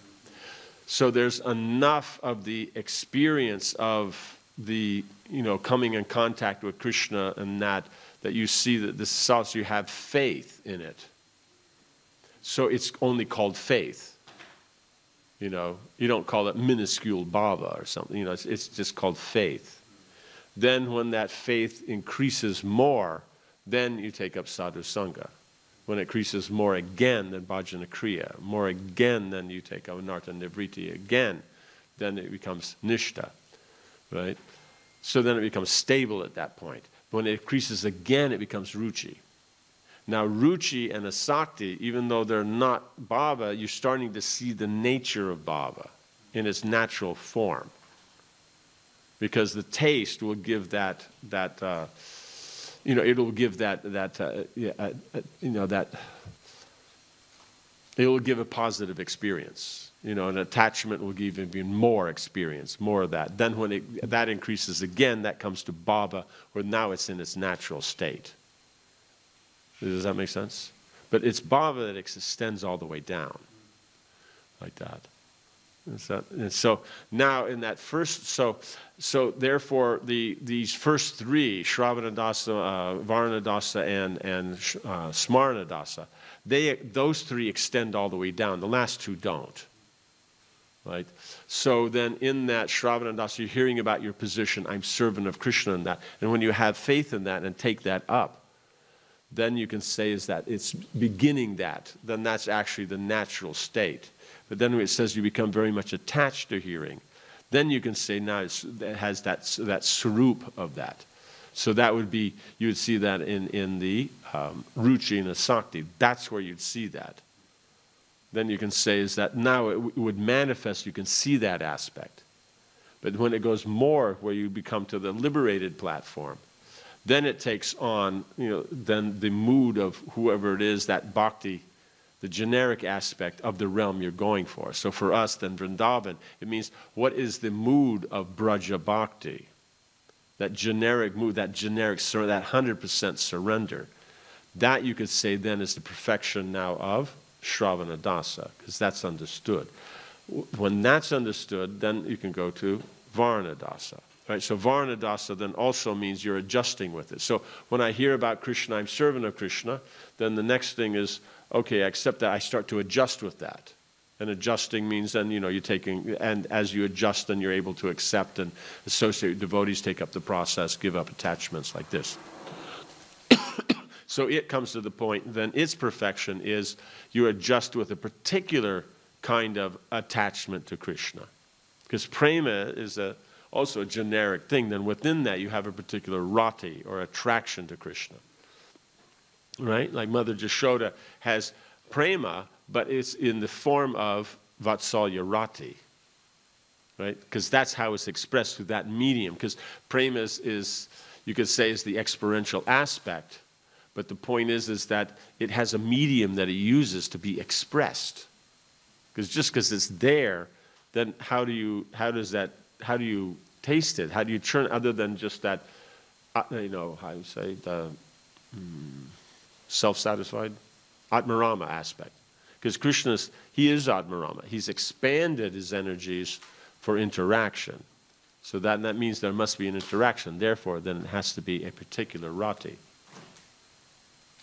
Speaker 1: So there's enough of the experience of the coming in contact with Krishna, and that you see that this is also, you have faith in it. So it's only called faith. You don't call it minuscule bhava or something. It's just called faith. Then when that faith increases more, then you take up sadhu sangha. When it increases more again, then bhajana kriya. More again, then you take up anartha nivriti again. Then it becomes nishta, right? So then it becomes stable at that point. When it increases again, it becomes ruchi. Now, ruchi and asakti, even though they're not bhava, you're starting to see the nature of bhava in its natural form. Because the taste will give that it'll give it will give a positive experience. An attachment will give even more experience, more of that. Then when that increases again, that comes to bhava, where now it's in its natural state. Does that make sense? But it's bhava that extends all the way down, like that. And so now in that first, so therefore these first 3, Shravana dasa, Varna dasa, and Smarna dasa, those 3 extend all the way down. The last 2 don't. Right? So then in that Shravana dasa, you're hearing about your position, I'm servant of Krishna in that. And when you have faith in that and take that up, then you can say is that it's beginning that, then that's actually the natural state. But then when it says you become very much attached to hearing, then you can say now it has that sarup of that. So that would be, you would see that in the Ruchi and Asakti. That's where you'd see that. Then you can say is that now it would manifest, you can see that aspect. But when it goes more, where you become to the liberated platform, then it takes on, then the mood of whoever it is, that bhakti, the generic aspect of the realm you're going for. So for us, then Vrindavan, it means what is the mood of Braja Bhakti? That generic mood, that generic, that 100% surrender. That you could say then is the perfection now of Shravana Dasa, because that's understood. When that's understood, then you can go to Varna Dasa. Right? So Varna Dasa then also means you're adjusting with it. So when I hear about Krishna, I'm servant of Krishna, then the next thing is, okay, I accept that, I start to adjust with that. And adjusting means then, you're taking, and as you adjust, then you're able to accept and associate. Devotees take up the process, give up attachments like this. So it comes to the point, then its perfection is you adjust with a particular kind of attachment to Krishna. Because prema is also a generic thing. Then within that you have a particular rati or attraction to Krishna. Right? Like Mother Jashoda has prema, but it's in the form of Vatsalya rati. Right? Because that's how it's expressed through that medium. Because prema is, you could say, is the experiential aspect. But the point is that it has a medium that it uses to be expressed. Because just because it's there, then how do you taste it? How do you churn, other than just that, how you say, the self-satisfied Atmarama aspect. Because Krishna, he is Atmarama. He's expanded his energies for interaction. So that means there must be an interaction. Therefore, then it has to be a particular rati.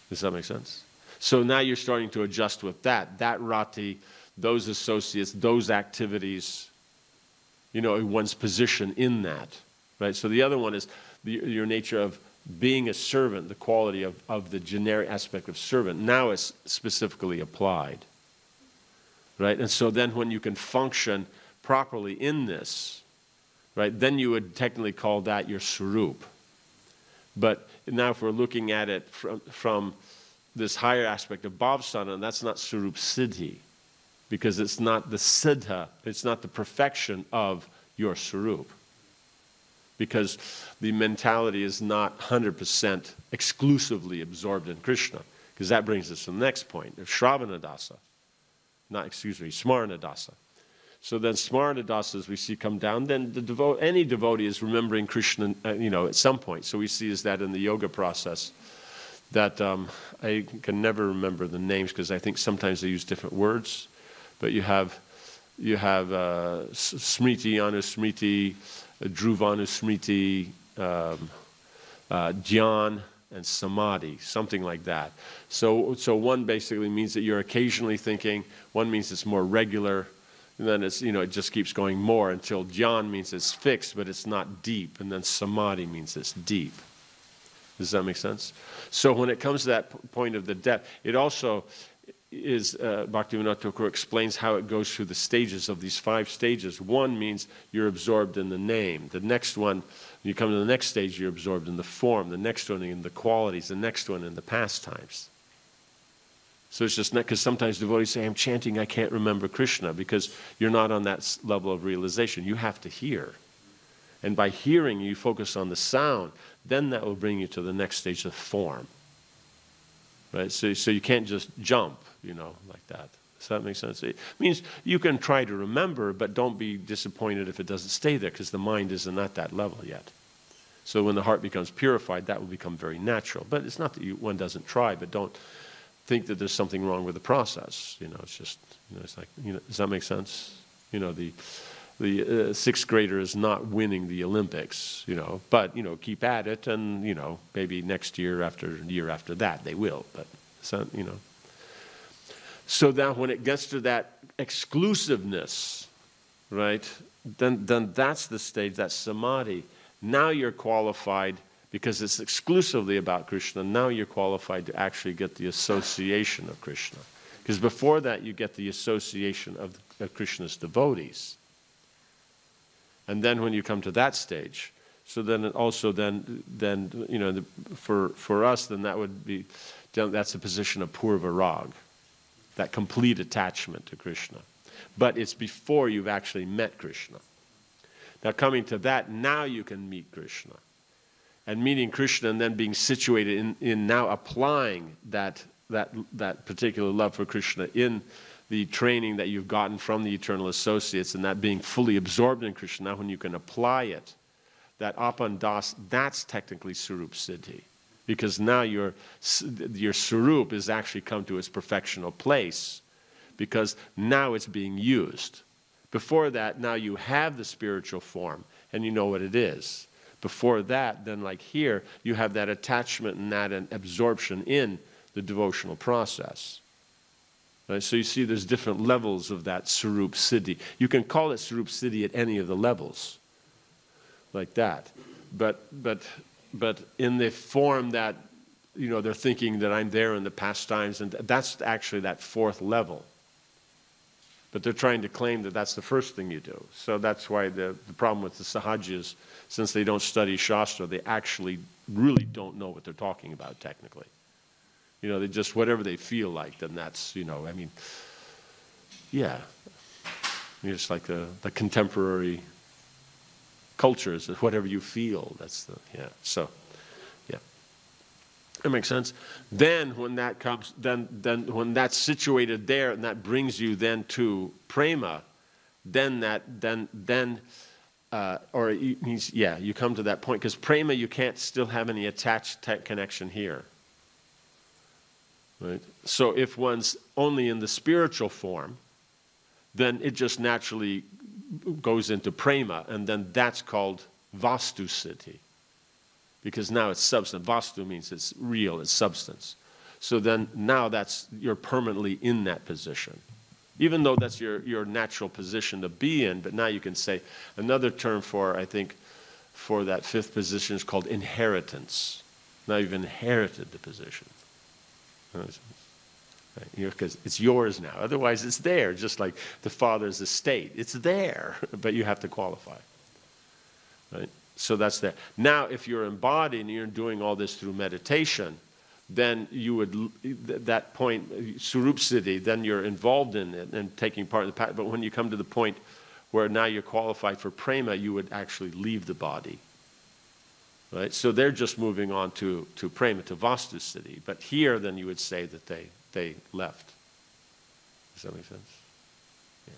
Speaker 1: Does that make sense? So now you're starting to adjust with that rati, those associates, those activities, one's position in that, right? So the other one is your nature of being a servant, the quality of the generic aspect of servant. Now it's specifically applied, right? And so then when you can function properly in this, right, then you would technically call that your swarup. But now if we're looking at it from this higher aspect of Bhavsana, that's not Swarup Siddhi, because it's not the Siddha, it's not the perfection of your Swarup. Because the mentality is not 100% exclusively absorbed in Krishna, because that brings us to the next point, of Shravana Dasa. Smarana Dasa. So then Smarana Dasa, as we see come down, then any devotee is remembering Krishna, at some point. So we see is that in the yoga process, that I can never remember the names because I think sometimes they use different words, but you have Smriti, Anusmriti, Dhruvanusmriti, Dhyan, and Samadhi, something like that. So one basically means that you're occasionally thinking, one means it's more regular, and then it's, it just keeps going more until Dhyan means it's fixed, but it's not deep, and then Samadhi means it's deep. Does that make sense? So when it comes to that point of the depth, it also is, Bhaktivinoda Thakur explains how it goes through the stages of these 5 stages. One means you're absorbed in the name. The next one, when you come to the next stage, you're absorbed in the form. The next one in the qualities. The next one in the pastimes. So it's just not, because sometimes devotees say, I'm chanting, I can't remember Krishna, because you're not on that level of realization. You have to hear. And by hearing, you focus on the sound, then that will bring you to the next stage of form. Right? So you can't just jump, like that. Does that make sense? It means you can try to remember, but don't be disappointed if it doesn't stay there, because the mind isn't at that level yet. So when the heart becomes purified, that will become very natural. But it's not that one doesn't try, but don't think that there's something wrong with the process. It's just, it's like, does that make sense? The sixth grader is not winning the Olympics, but, keep at it, and, maybe next year after that, they will, but, So now when it gets to that exclusiveness, right, then that's the stage, that's samadhi. Now you're qualified, because it's exclusively about Krishna, now you're qualified to actually get the association of Krishna. Because before that, you get the association of Krishna's devotees. And then when you come to that stage, So then it also then you know, for us, then that would be, that's the position of Purva Rag, that complete attachment to Krishna. But it's before you've actually met Krishna. Now coming to that, now you can meet Krishna. And meeting Krishna and then being situated in now applying that particular love for Krishna in the training that you've gotten from the eternal associates, and that being fully absorbed in Krishna, now when you can apply it, that apan das, that's technically Sarup Siddhi. Because now your Sarup is actually come to its perfectional place, because now it's being used. Before that, now you have the spiritual form, and you know what it is. Before that, then like here, you have that attachment and that absorption in the devotional process. Right? So you see there's different levels of that Sarup Siddhi. You can call it Sarup Siddhi at any of the levels, like that. But in the form that, you know, they're thinking that I'm there in the pastimes, and that's actually that fourth level. But they're trying to claim that that's the first thing you do. So that's why the problem with the Sahajis, since they don't study Shastra, they actually really don't know what they're talking about technically. You know, they just, whatever they feel like, then that's, you know, I mean, yeah. It's like the contemporary cultures, whatever you feel, that's the, yeah. So, yeah. That makes sense. Then when that comes, then when that's situated there and that brings you then to prema, then or it means, yeah, you come to that point, because prema, you can't still have any attached connection here. Right? So if one's only in the spiritual form, then it just naturally goes into prema, and then that's called vastu siddhi. Because now it's substance. Vastu means it's real, it's substance. So then now you're permanently in that position. Even though that's your natural position to be in, but now you can say, another term for, I think, for that fifth position is called inheritance. Now you've inherited the position. Right? Because it's yours now. Otherwise it's there, just like the father's estate. It's there, but you have to qualify. Right? So that's there. Now if you're embodied and you're doing all this through meditation, then you would, that point, Sarup Siddhi, then you're involved in it and taking part in the path. But when you come to the point where now you're qualified for prema, you would actually leave the body. Right? So they're just moving on to prema, to vastu siddhi. But here then you would say that they left. Does that make sense? Yeah.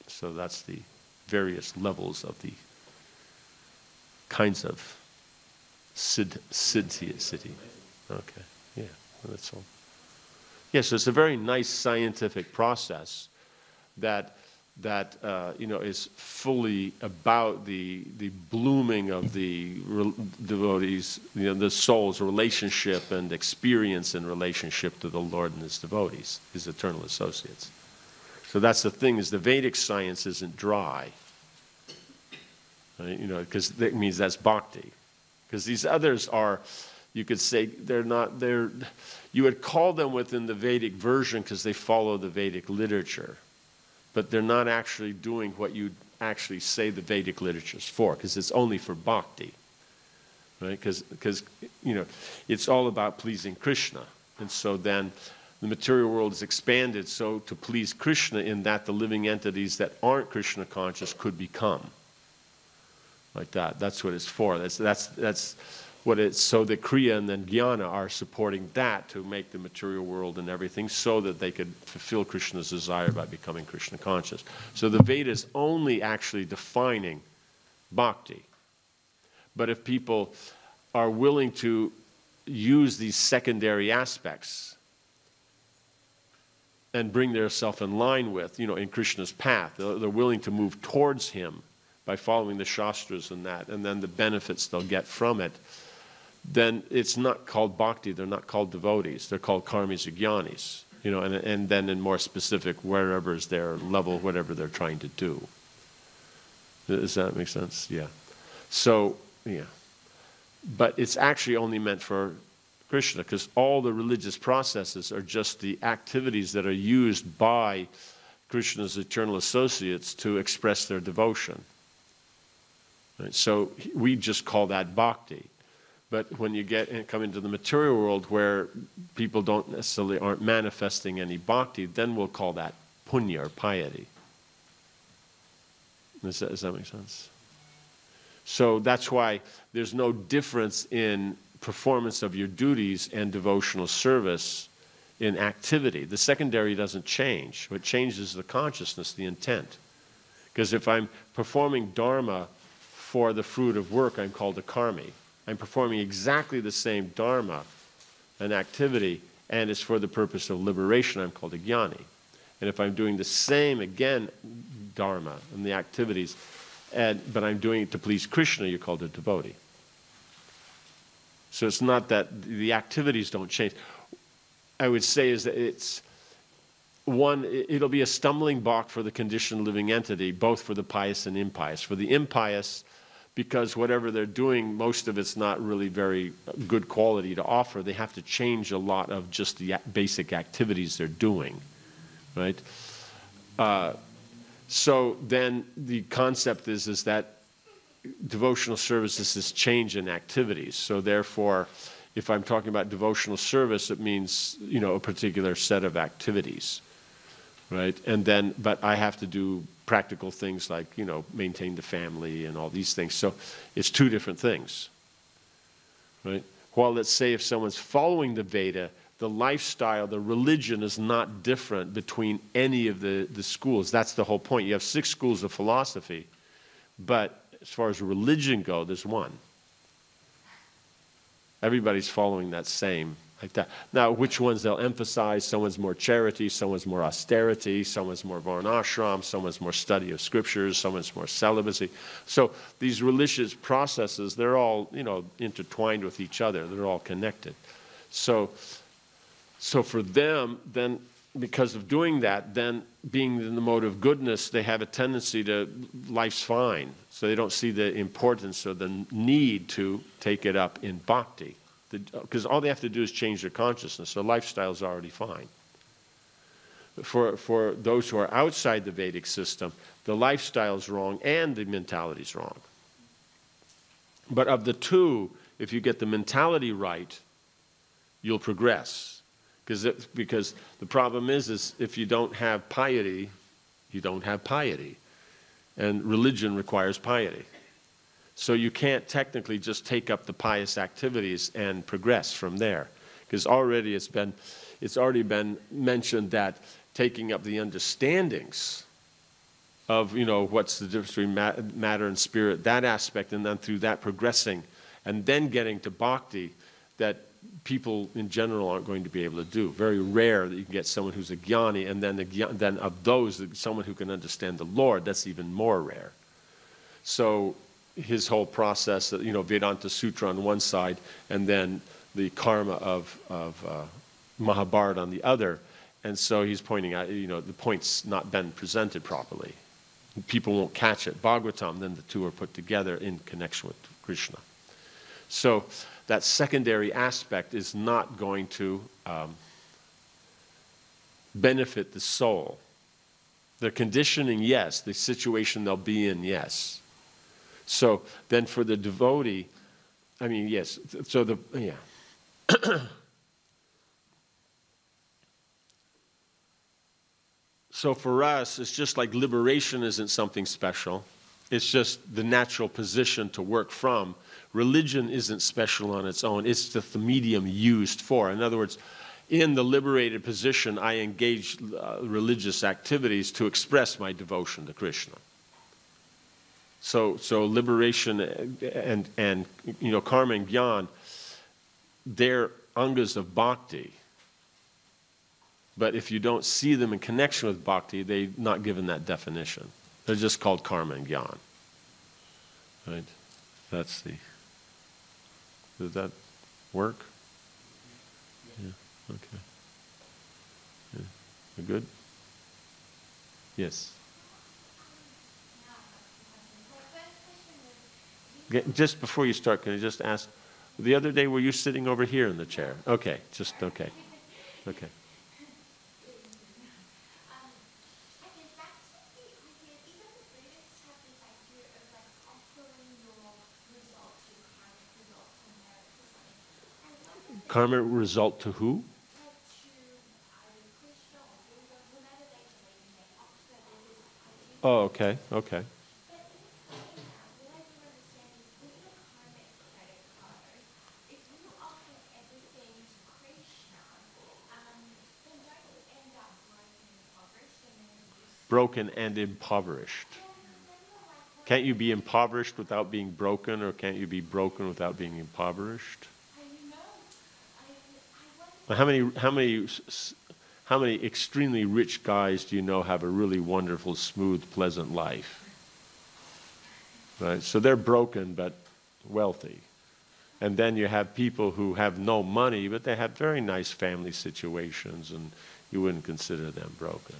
Speaker 1: So that's the various levels of the kinds of siddhi. Okay, yeah, well, that's all. Yeah, so it's a very nice scientific process that you know, is fully about the blooming of the devotees, you know, the soul's relationship and experience in relationship to the Lord and his devotees, his eternal associates. So that's the thing, is the Vedic science isn't dry, right? You know, because that means that's bhakti. Because these others are, you could say, you would call them within the Vedic version because they follow the Vedic literature. But they're not actually doing what you actually say the Vedic literature is for, because it's only for bhakti, right? Because you know, it's all about pleasing Krishna, and so then the material world is expanded so to please Krishna, in that the living entities that aren't Krishna conscious could become like that. That's what it's for. That's what it's. So the Kriya and then Jnana are supporting that to make the material world and everything so that they could fulfill Krishna's desire by becoming Krishna conscious. So the Vedas only actually defining bhakti. But if people are willing to use these secondary aspects and bring themselves in line with, you know, in Krishna's path, they're willing to move towards him by following the Shastras and that, and then the benefits they'll get from it, then it's not called bhakti, they're not called devotees, they're called karmis or jnanis, you know, and then in more specific, wherever is their level, whatever they're trying to do. Does that make sense? Yeah. So, yeah. But it's actually only meant for Krishna, because all the religious processes are just the activities that are used by Krishna's eternal associates to express their devotion. Right? So we just call that bhakti. But when you come into the material world where people aren't manifesting any bhakti, then we'll call that punya or piety. Does that make sense? So that's why there's no difference in performance of your duties and devotional service in activity. The secondary doesn't change. What changes is the consciousness, the intent. Because if I'm performing dharma for the fruit of work, I'm called a karmi. I'm performing exactly the same dharma, an activity, and it's for the purpose of liberation, I'm called a jnani. And if I'm doing the same, again, dharma and the activities, but I'm doing it to please Krishna, you're called a devotee. So it's not that the activities don't change. I would say is that it'll be a stumbling block for the conditioned living entity, both for the pious and impious. For the impious, because whatever they're doing, most of it's not really very good quality to offer. They have to change a lot of just the basic activities they're doing, right? So then the concept is that devotional service is this change in activities. So therefore, if I'm talking about devotional service, it means, a particular set of activities, right? And then, but I have to do practical things like, maintain the family and all these things. So it's two different things, right? While let's say if someone's following the Veda, the lifestyle, the religion is not different between any of the schools. That's the whole point. You have 6 schools of philosophy, but as far as religion goes, there's one. Everybody's following that same, like that. Now, which ones they'll emphasize, someone's more charity, someone's more austerity, someone's more varnashram, someone's more study of scriptures, someone's more celibacy. So these religious processes, they're all, intertwined with each other. They're all connected. So for them, then, because of doing that, then being in the mode of goodness, they have a tendency life's fine. So they don't see the importance or the need to take it up in bhakti. Because all they have to do is change their consciousness. So lifestyle is already fine. For those who are outside the Vedic system, the lifestyle is wrong and the mentality is wrong. But of the two, if you get the mentality right, you'll progress. Because the problem is if you don't have piety, you don't have piety. And religion requires piety. So you can't technically just take up the pious activities and progress from there. Because already it's already been mentioned that taking up the understandings of, what's the difference between matter and spirit, that aspect, and then through that progressing, and then getting to bhakti, that people in general aren't going to be able to do. Very rare that you can get someone who's a jnani, and then of those, someone who can understand the Lord. That's even more rare. So his whole process, Vedanta Sutra on one side, and then the karma of Mahabharata on the other. And so he's pointing out, the point's not been presented properly. People won't catch it. Bhagavatam, then the two are put together in connection with Krishna. So that secondary aspect is not going to benefit the soul. The conditioning, yes. The situation they'll be in, yes. So then for the devotee, yes. So So for us, it's just like liberation isn't something special. It's just the natural position to work from. Religion isn't special on its own. It's just the medium used for. In other words, in the liberated position, I engage religious activities to express my devotion to Krishna. So liberation and karma and jnana, they're angas of bhakti. But if you don't see them in connection with bhakti, they're not given that definition. They're just called karma and jnana. Right? That's the... Does that work? Yeah. Okay. Yeah. We're good? Yes. Just before you start, can I just ask, the other day were you sitting over here in the chair? Okay, okay. Okay. Karma result to who? Oh, okay, okay. Broken and impoverished. Can't you be impoverished without being broken, or can't you be broken without being impoverished? How many extremely rich guys do you know have a really wonderful, smooth, pleasant life? Right? So they're broken but wealthy. And then you have people who have no money, but they have very nice family situations, and you wouldn't consider them broken.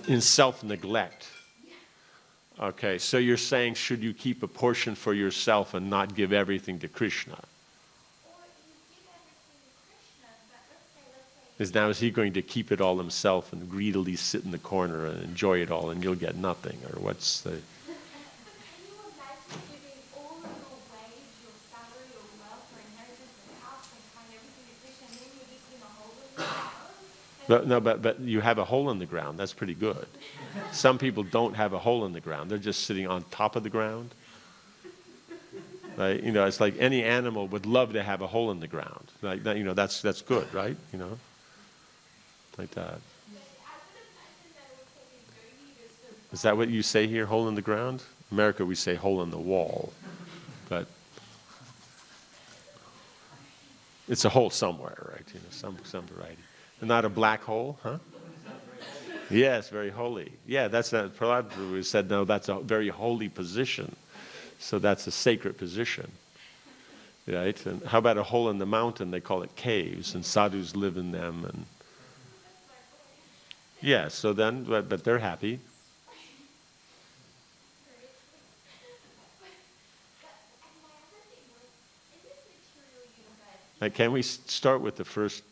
Speaker 1: In self-neglect. Okay, so you're saying, should you keep a portion for yourself and not give everything to Krishna? Is he going to keep it all himself and greedily sit in the corner and enjoy it all, and you'll get nothing? Or what's the... But you have a hole in the ground. That's pretty good. Some people don't have a hole in the ground. They're just sitting on top of the ground. Right? You know, it's like any animal would love to have a hole in the ground. Like that, you know, that's good, right? You know, like that. Is that what you say here? Hole in the ground? In America, we say hole in the wall, but it's a hole somewhere, right? You know, some variety. Not a black hole, huh? Yes, very holy. Yeah, that's not, Prahlad said, no, that's a very holy position. So that's a sacred position, right? And how about a hole in the mountain? They call it caves, and sadhus live in them. And yeah, so then, but they're happy. Can we start with the first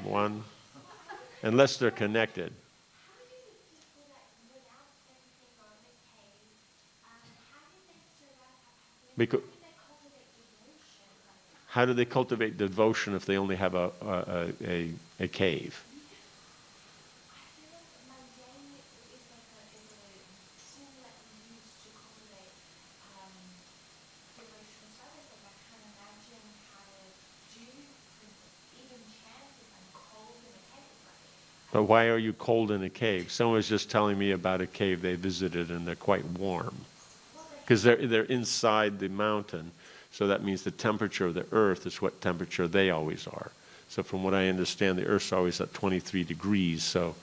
Speaker 1: one? Unless they're connected. Because, how do they cultivate devotion if they only have a cave? But why are you cold in a cave? Someone was just telling me about a cave they visited, and they're quite warm. Because they're inside the mountain, so that means the temperature of the earth is what temperature they always are. So from what I understand, the earth's always at 23 degrees, so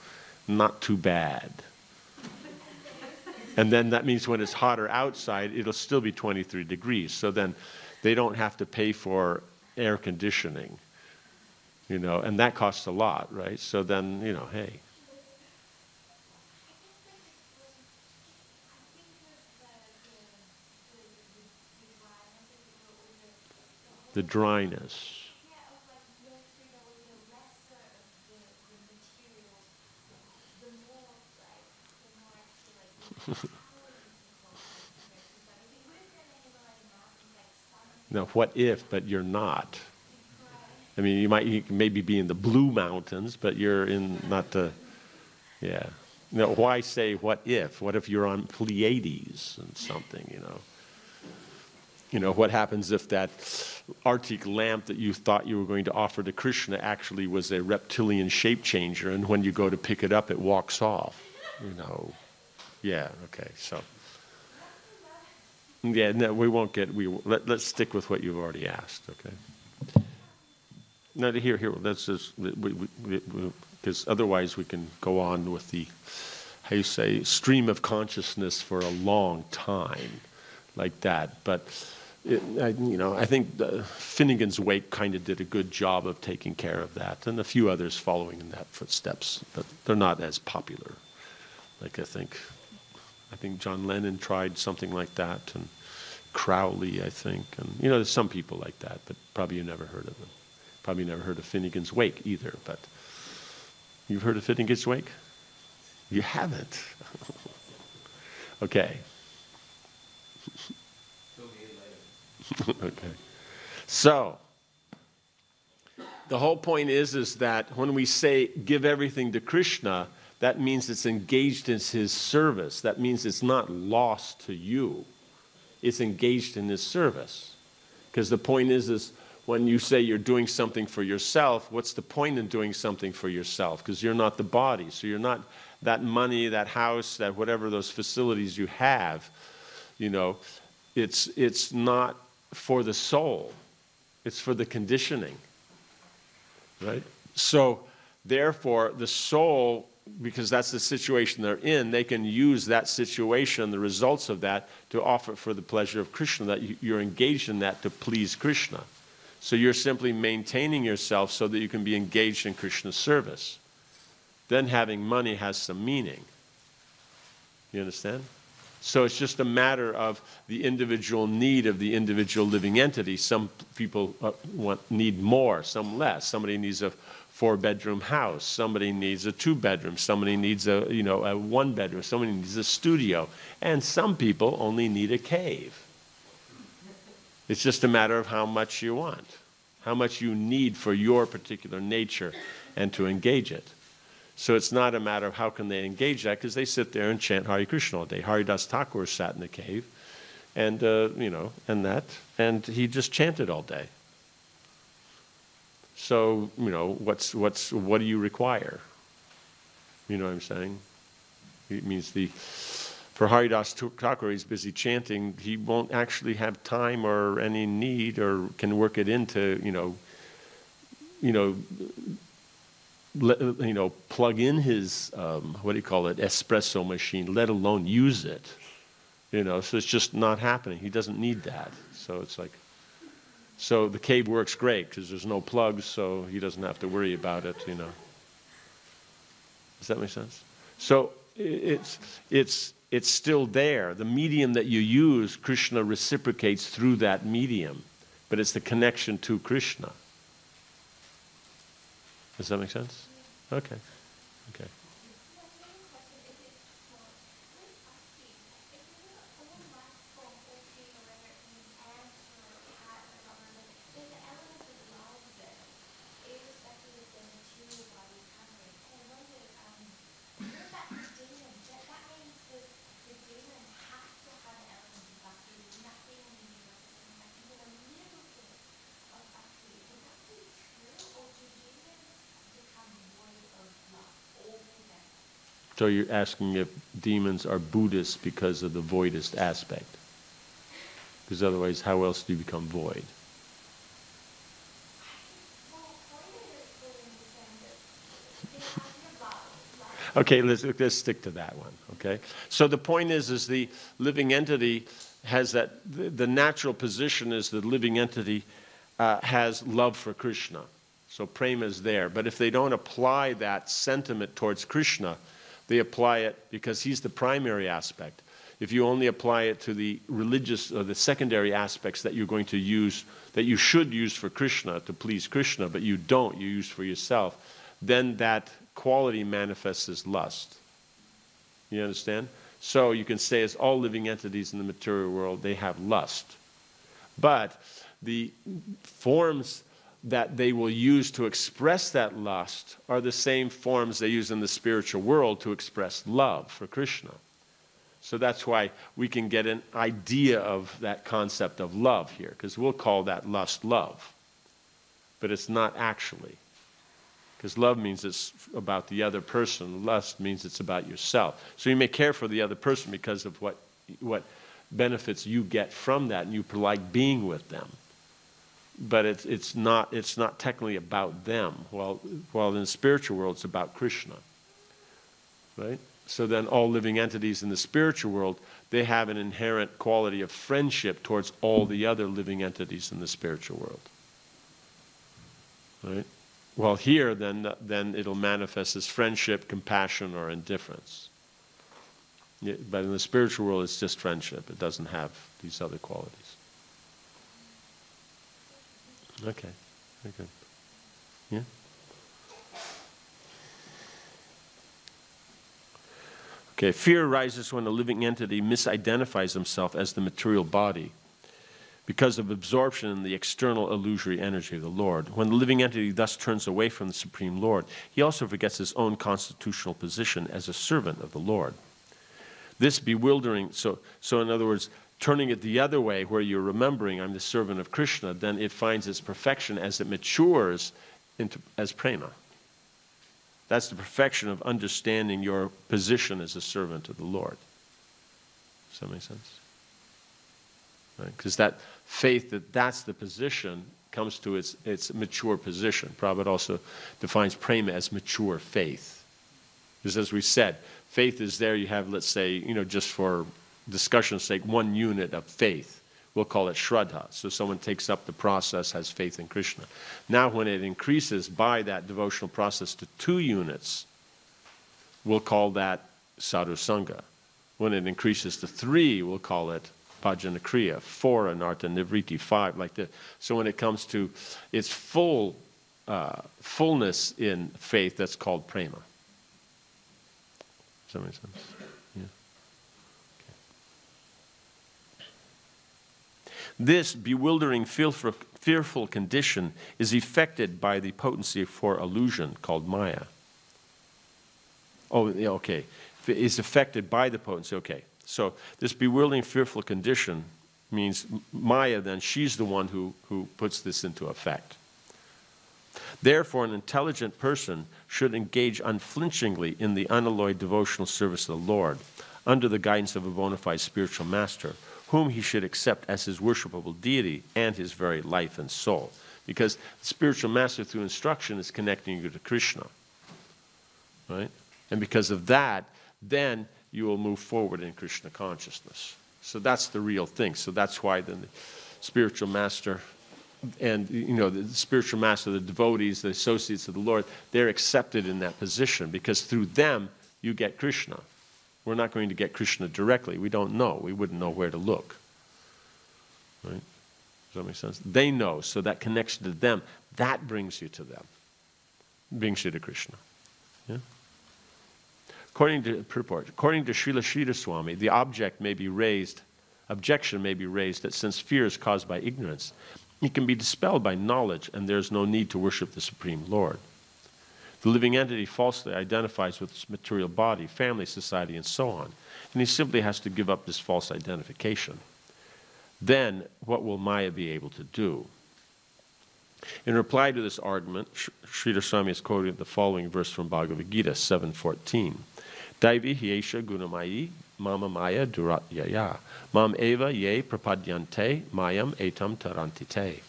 Speaker 1: not too bad. And then that means when it's hotter outside, it'll still be 23 degrees. So then they don't have to pay for air conditioning. You know, and that costs a lot, right? So then, you know, hey. The dryness. No, what if, but you're not. I mean, you can maybe be in the Blue Mountains, but you're in not the, yeah. No, why say what if? What if you're on Pleiades and something, you know? You know, what happens if that Arctic lamp that you thought you were going to offer to Krishna actually was a reptilian shape changer, and when you go to pick it up, it walks off, you know? Yeah, okay, so. Yeah, no, we won't get, let's stick with what you've already asked, okay? No, here, that's just, because otherwise we can go on with the, how you say, stream of consciousness for a long time, like that. But I think Finnegan's Wake kind of did a good job of taking care of that, and a few others following in that footsteps, but they're not as popular. Like I think John Lennon tried something like that, and Crowley, I think, and there's some people like that, but probably you never heard of them. Probably never heard of Finnegan's Wake either, but you've heard of Finnegan's Wake? You haven't. Okay. Okay. So, the whole point is that when we say give everything to Krishna, that means it's engaged in his service. That means it's not lost to you. It's engaged in his service. Because the point is when you say you're doing something for yourself, what's the point in doing something for yourself? Because you're not the body. So you're not that money, that house, that whatever those facilities you have, it's not for the soul. It's for the conditioning. Right? So, therefore, the soul, because that's the situation they're in, they can use that situation, the results of that, to offer for the pleasure of Krishna, that you're engaged in that to please Krishna. So you're simply maintaining yourself so that you can be engaged in Krishna's service. Then having money has some meaning. You understand? So it's just a matter of the individual need of the individual living entity. Some people need more, some less. Somebody needs a 4-bedroom house. Somebody needs a 2-bedroom. Somebody needs a 1-bedroom. Somebody needs a studio. And some people only need a cave. It's just a matter of how much you want, how much you need for your particular nature and to engage it. So it's not a matter of how can they engage that, because they sit there and chant Hare Krishna all day. Haridas Thakur sat in the cave, and and he just chanted all day. So what do you require? You know what I'm saying? It means for Haridas Thakur, he's busy chanting. He won't actually have time or any need, or can work it into plug in his espresso machine, let alone use it. So it's just not happening. He doesn't need that. So it's like, so the cave works great because there's no plugs, so he doesn't have to worry about it. Does that make sense? So it's still there. The medium that you use, Krishna reciprocates through that medium, but it's the connection to Krishna. Does that make sense? Okay. Okay. So you're asking if demons are Buddhists because of the voidist aspect. Because otherwise, how else do you become void? Okay, let's stick to that one, okay? So the point is the living entity has that, the natural position is the living entity has love for Krishna. So prema is there. But if they don't apply that sentiment towards Krishna, they apply it because he's the primary aspect. If you only apply it to the religious or the secondary aspects that you're going to use, that you should use for Krishna, to please Krishna, but you don't, you use for yourself, then that quality manifests as lust. You understand? So you can say as all living entities in the material world, they have lust. But the forms that they will use to express that lust are the same forms they use in the spiritual world to express love for Krishna. So that's why we can get an idea of that concept of love here, because we'll call that lust love. But it's not actually. Because love means it's about the other person. Lust means it's about yourself. So you may care for the other person because of what benefits you get from that, and you like being with them. But it's not technically about them. While in the spiritual world, it's about Krishna. Right? So then all living entities in the spiritual world, they have an inherent quality of friendship towards all the other living entities in the spiritual world. Right? Well, here, then it'll manifest as friendship, compassion, or indifference. Yeah, but in the spiritual world, it's just friendship. It doesn't have these other qualities. Okay, very good. Yeah? Okay, fear arises when a living entity misidentifies himself as the material body because of absorption in the external illusory energy of the Lord. When the living entity thus turns away from the Supreme Lord, he also forgets his own constitutional position as a servant of the Lord. This bewildering, so in other words, turning it the other way, where you're remembering I'm the servant of Krishna, then it finds its perfection as it matures as prema. That's the perfection of understanding your position as a servant of the Lord. Does that make sense? Right? Because that faith that's the position comes to its mature position. Prabhupada also defines prema as mature faith. Because as we said, faith is there. You have, let's say, just for discussion's sake, 1 unit of faith. We'll call it Shraddha. So someone takes up the process, has faith in Krishna. Now when it increases by that devotional process to 2 units, we'll call that Sadhu Sangha. When it increases to 3, we'll call it Bhajana Kriya, 4 Anartha Nivriti, 5, like this. So when it comes to its fullness in faith, that's called prema. Does that make sense? Yeah. This bewildering, fearful condition is effected by the potency for illusion called Maya. Oh, yeah, okay. Is affected by the potency, okay. So this bewildering, fearful condition means Maya, then, she's the one who puts this into effect. Therefore, an intelligent person should engage unflinchingly in the unalloyed devotional service of the Lord, under the guidance of a bona fide spiritual master, whom he should accept as his worshipable deity and his very life and soul. Because the spiritual master, through instruction, is connecting you to Krishna. Right? And because of that, then you will move forward in Krishna consciousness. So that's the real thing. So that's why then the spiritual master and, the spiritual master, the devotees, the associates of the Lord, they're accepted in that position because through them you get Krishna. We're not going to get Krishna directly. We don't know. We wouldn't know where to look. Right? Does that make sense? They know, so that connection to them, that brings you to them. Brings you to Krishna. Yeah? According to Srila Sridhar Swami, the objection may be raised that since fear is caused by ignorance, it can be dispelled by knowledge and there is no need to worship the Supreme Lord. The living entity falsely identifies with its material body, family, society, and so on, and he simply has to give up this false identification. Then, what will Maya be able to do? In reply to this argument, Sridhar Swami is quoting the following verse from Bhagavad Gita 7:14. Daivi hiesha gunamayi mama maya duratyaya mam eva ye prapadyante mayam etam tarantite.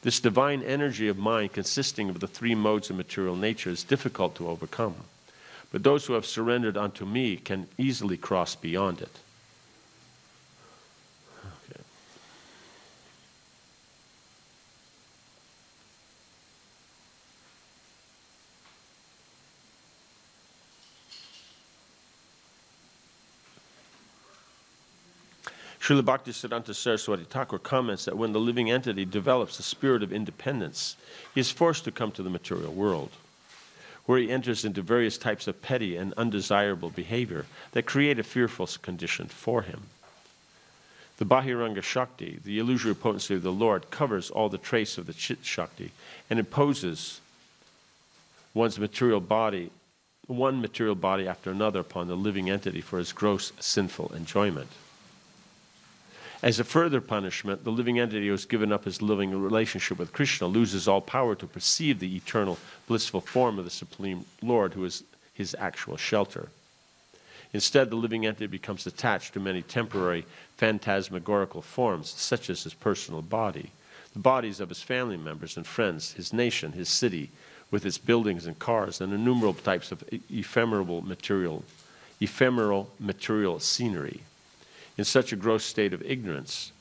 Speaker 1: This divine energy of mind consisting of the 3 modes of material nature is difficult to overcome. But those who have surrendered unto me can easily cross beyond it. Okay. Srila Bhaktisiddhanta Saraswati Thakur comments that when the living entity develops a spirit of independence, he is forced to come to the material world, where he enters into various types of petty and undesirable behavior that create a fearful condition for him. The Bahiranga Shakti, the illusory potency of the Lord, covers all the trace of the Chit Shakti and imposes one material body after another upon the living entity for his gross sinful enjoyment. As a further punishment, the living entity who has given up his living relationship with Krishna loses all power to perceive the eternal blissful form of the Supreme Lord, who is his actual shelter. Instead, the living entity becomes attached to many temporary phantasmagorical forms, such as his personal body, the bodies of his family members and friends, his nation, his city, with its buildings and cars, and innumerable types of ephemeral material ephemeral material scenery. In such a gross state of ignorance,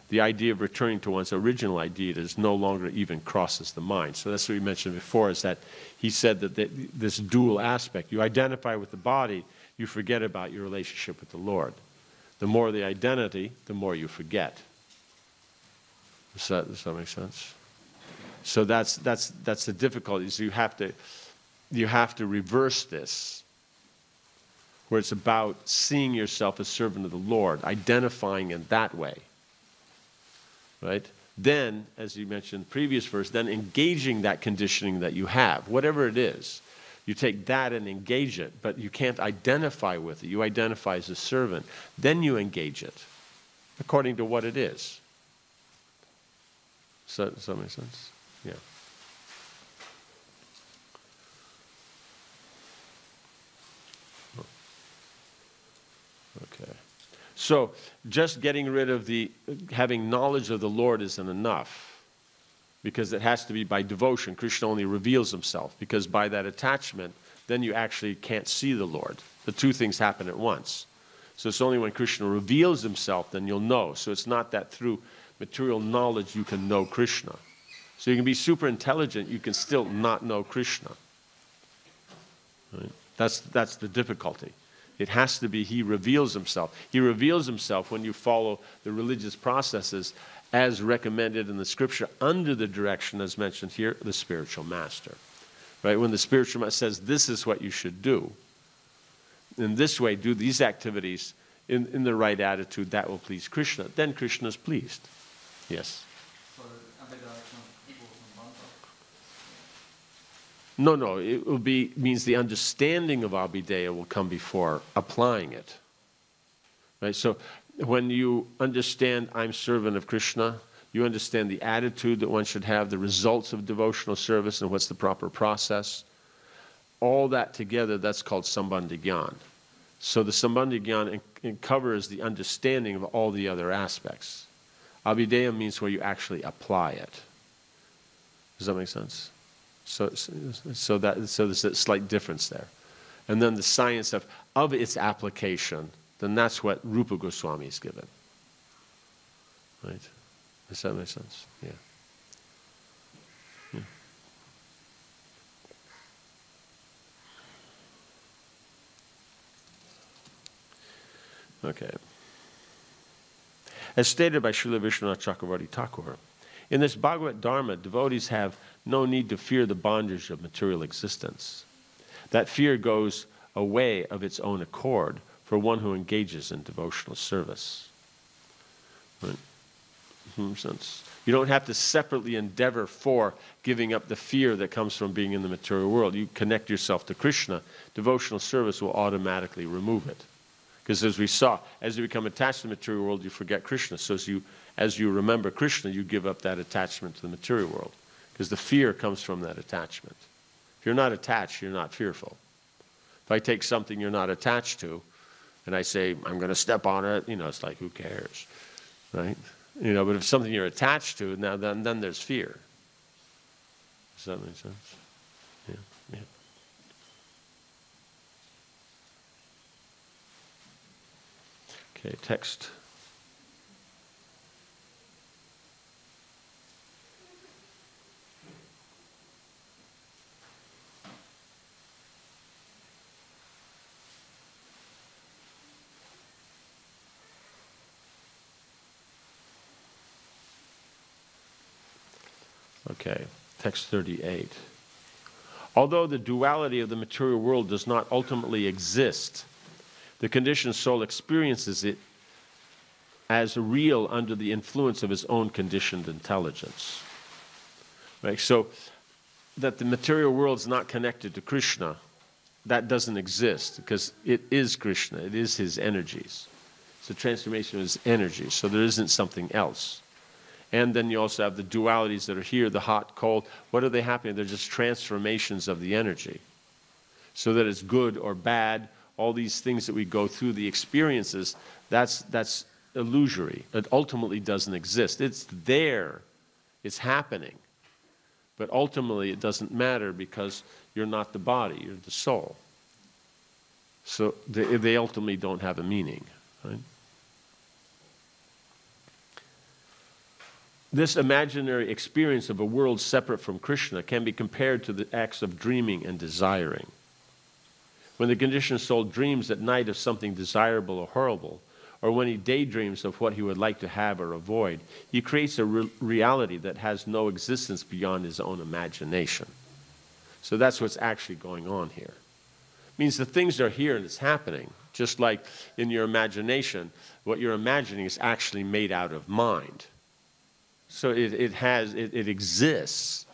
Speaker 1: the idea of returning to one's original ideas no longer even crosses the mind. So that's what we mentioned before, is that he said that this dual aspect, you identify with the body, you forget about your relationship with the Lord. The more the identity, the more you forget. Does that make sense? So that's the difficulty. So you have to reverse this, where it's about seeing yourself as servant of the Lord, identifying in that way. Right? Then, as you mentioned in the previous verse, then engaging that conditioning that you have, whatever it is. You take that and engage it, but you can't identify with it. You identify as a servant. Then you engage it, according to what it is. Does that make sense? Yeah. Okay. So, just getting rid of having knowledge of the Lord isn't enough, because it has to be by devotion. Krishna only reveals himself, because by that attachment, then you actually can't see the Lord. The two things happen at once. So it's only when Krishna reveals himself, then you'll know. So it's not that through material knowledge you can know Krishna. So you can be super intelligent, you can still not know Krishna. Right? That's the difficulty. It has to be he reveals himself. He reveals himself when you follow the religious processes as recommended in the scripture under the direction, as mentioned here, the spiritual master. Right? When the spiritual master says, this is what you should do, in this way, do these activities in the right attitude, that will please Krishna. Then Krishna is pleased. Yes?
Speaker 3: So, under direction of equals and banta?
Speaker 1: No, it will means the understanding of Abhideya will come before applying it. Right? So when you understand I'm servant of Krishna, you understand the attitude that one should have, the results of devotional service, and what's the proper process. All that together, that's called Sambandha Gyan. So the Sambandha Gyan covers the understanding of all the other aspects. Abhideya means where you actually apply it. Does that make sense? So there's a slight difference there. And then the science of its application, then that's what Rupa Goswami is given. Right? Does that make sense? Yeah. Okay. As stated by Srila Vishwanath Chakravarti Thakur, in this Bhagavad Dharma, devotees have no need to fear the bondage of material existence. That fear goes away of its own accord for one who engages in devotional service. Right? Sense. You don't have to separately endeavor for giving up the fear that comes from being in the material world. You connect yourself to Krishna, devotional service will automatically remove it. Because as we saw, as you become attached to the material world, you forget Krishna. So as you remember Krishna, you give up that attachment to the material world. Because the fear comes from that attachment. If you're not attached, you're not fearful. If I take something you're not attached to, and I say, I'm going to step on it, it's like, who cares? Right? But if something you're attached to, now then there's fear. Does that make sense? Yeah. Okay, text. Okay, text 38. Although the duality of the material world does not ultimately exist, the conditioned soul experiences it as real under the influence of his own conditioned intelligence. Right? So that the material world is not connected to Krishna, that doesn't exist because it is Krishna, it is his energies. It's a transformation of his energies, so there isn't something else. And then you also have the dualities that are here, the hot, cold. What are they happening? They're just transformations of the energy. So that it's good or bad, all these things that we go through, the experiences, that's illusory. It ultimately doesn't exist. It's there. It's happening. But ultimately it doesn't matter because you're not the body, you're the soul. So they ultimately don't have a meaning. Right? This imaginary experience of a world separate from Krishna can be compared to the acts of dreaming and desiring. When the conditioned soul dreams at night of something desirable or horrible, or when he daydreams of what he would like to have or avoid, he creates a reality that has no existence beyond his own imagination. So that's what's actually going on here. It means the things are here and it's happening. Just like in your imagination, what you're imagining is actually made out of mind. So it exists.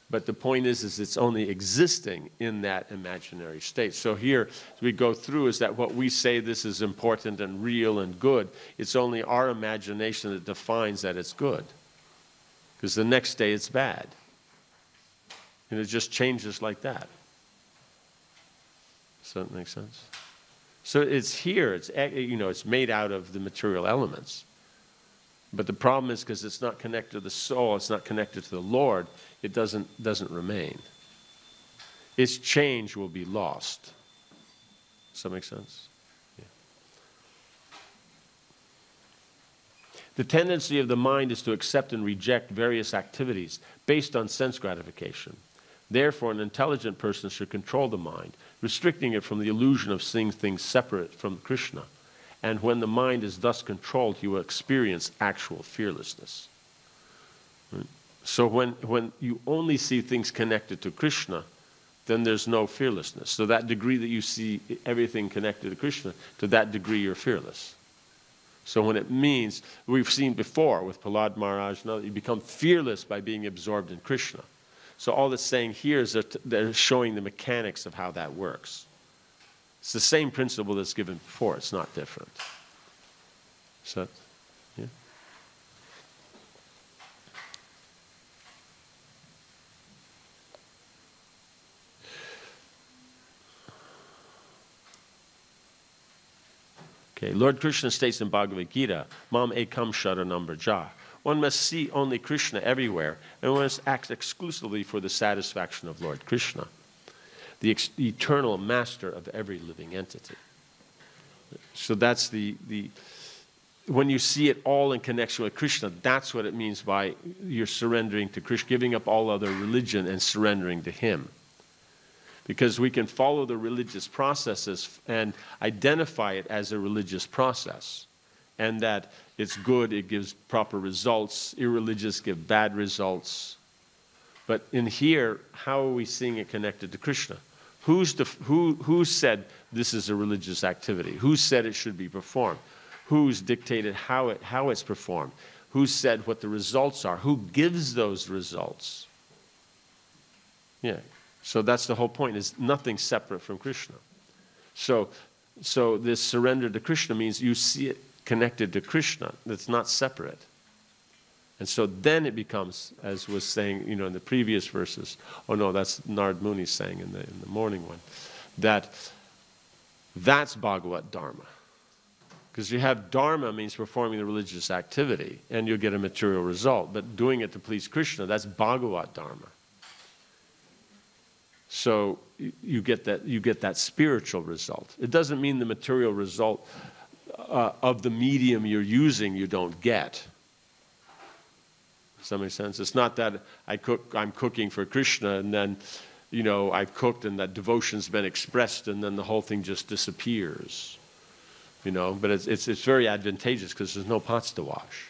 Speaker 1: But the point is it's only existing in that imaginary state. So here, as we go through, is that what we say this is important and real and good, it's only our imagination that defines that it's good. Because the next day it's bad. And it just changes like that. Does that make sense? So it's here, it's made out of the material elements. But the problem is because it's not connected to the soul, it's not connected to the Lord, it doesn't remain. Its change will be lost. Does that make sense? Yeah. The tendency of the mind is to accept and reject various activities based on sense gratification. Therefore, an intelligent person should control the mind, restricting it from the illusion of seeing things separate from Krishna. And when the mind is thus controlled, he will experience actual fearlessness. Right? So when you only see things connected to Krishna, then there's no fearlessness. So that degree that you see everything connected to Krishna, to that degree you're fearless. So when it means, we've seen before with Prahlad Maharaj, you become fearless by being absorbed in Krishna. So all that's saying here is that they're showing the mechanics of how that works. It's the same principle that's given before. It's not different. So, yeah. Okay, Lord Krishna states in Bhagavad Gita, Mam ekam sharanam braja. One must see only Krishna everywhere, and one must act exclusively for the satisfaction of Lord Krishna, the eternal master of every living entity. So that's when you see it all in connection with Krishna, that's what it means by you're surrendering to Krishna, giving up all other religion and surrendering to Him. Because we can follow the religious processes and identify it as a religious process. And that it's good, it gives proper results, irreligious give bad results. But in here, how are we seeing it connected to Krishna? Who said this is a religious activity? Who said it should be performed? Who's dictated how it's performed? Who said what the results are? Who gives those results? Yeah. So that's the whole point, is nothing separate from Krishna. So this surrender to Krishna means you see it connected to Krishna, that's not separate. And so then it becomes, as was saying, in the previous verses, oh no, that's Narad Muni saying in the morning one, that's Bhagavad Dharma. Because you have Dharma means performing the religious activity, and you'll get a material result. But doing it to please Krishna, that's Bhagavad Dharma. So you get that spiritual result. It doesn't mean the material result of the medium you're using you don't get. Does that make sense? It's not that I'm cooking for Krishna and then, I've cooked and that devotion's been expressed and then the whole thing just disappears. But it's very advantageous because there's no pots to wash.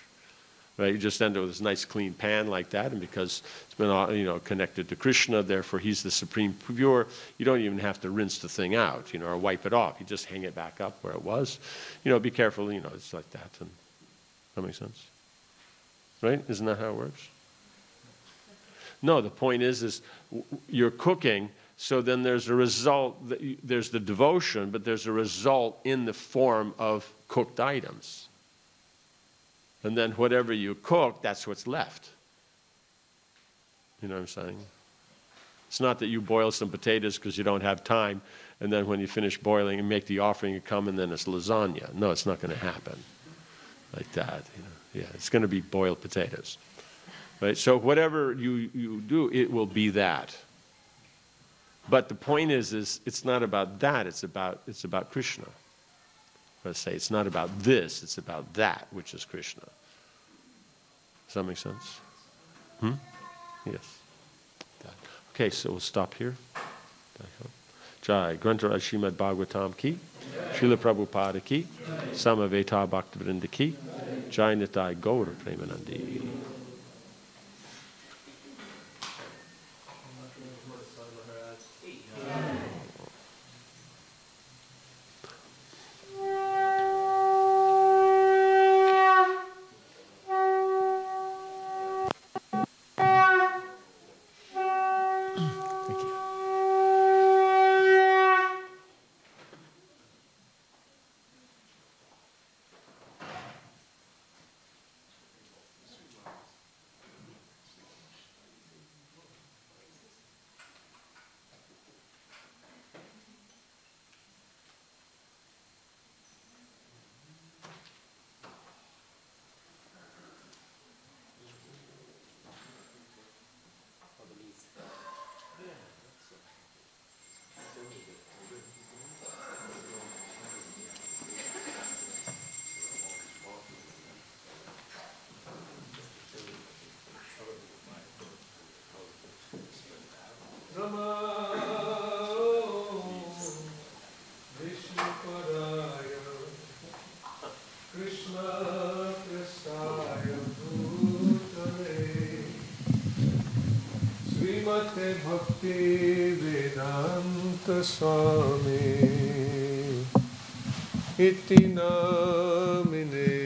Speaker 1: Right? You just end up with this nice clean pan like that, and because it's been connected to Krishna, therefore he's the supreme pure, you don't even have to rinse the thing out, or wipe it off. You just hang it back up where it was. Be careful, it's like that. And that makes sense? Right? Isn't that how it works? No, the point is you're cooking, so then there's a result, there's the devotion, but there's a result in the form of cooked items. And then whatever you cook, that's what's left. You know what I'm saying? It's not that you boil some potatoes because you don't have time, and then when you finish boiling and make the offering, you come and then it's lasagna. No, it's not going to happen like that. Yeah, it's going to be boiled potatoes. Right? So whatever you do, it will be that. But the point is it's not about that. It's about Krishna. Let's say it's not about this. It's about that, which is Krishna. Does that make sense? Yes. Okay, so we'll stop here. Jai Grantaraj Srimad Bhagavatam ki, Srila Prabhupada ki, Samaveta Bhaktivinoda ki, Jai Nitai Gaura Premanandi.
Speaker 4: Bhakti Vedanta Swami Iti Namine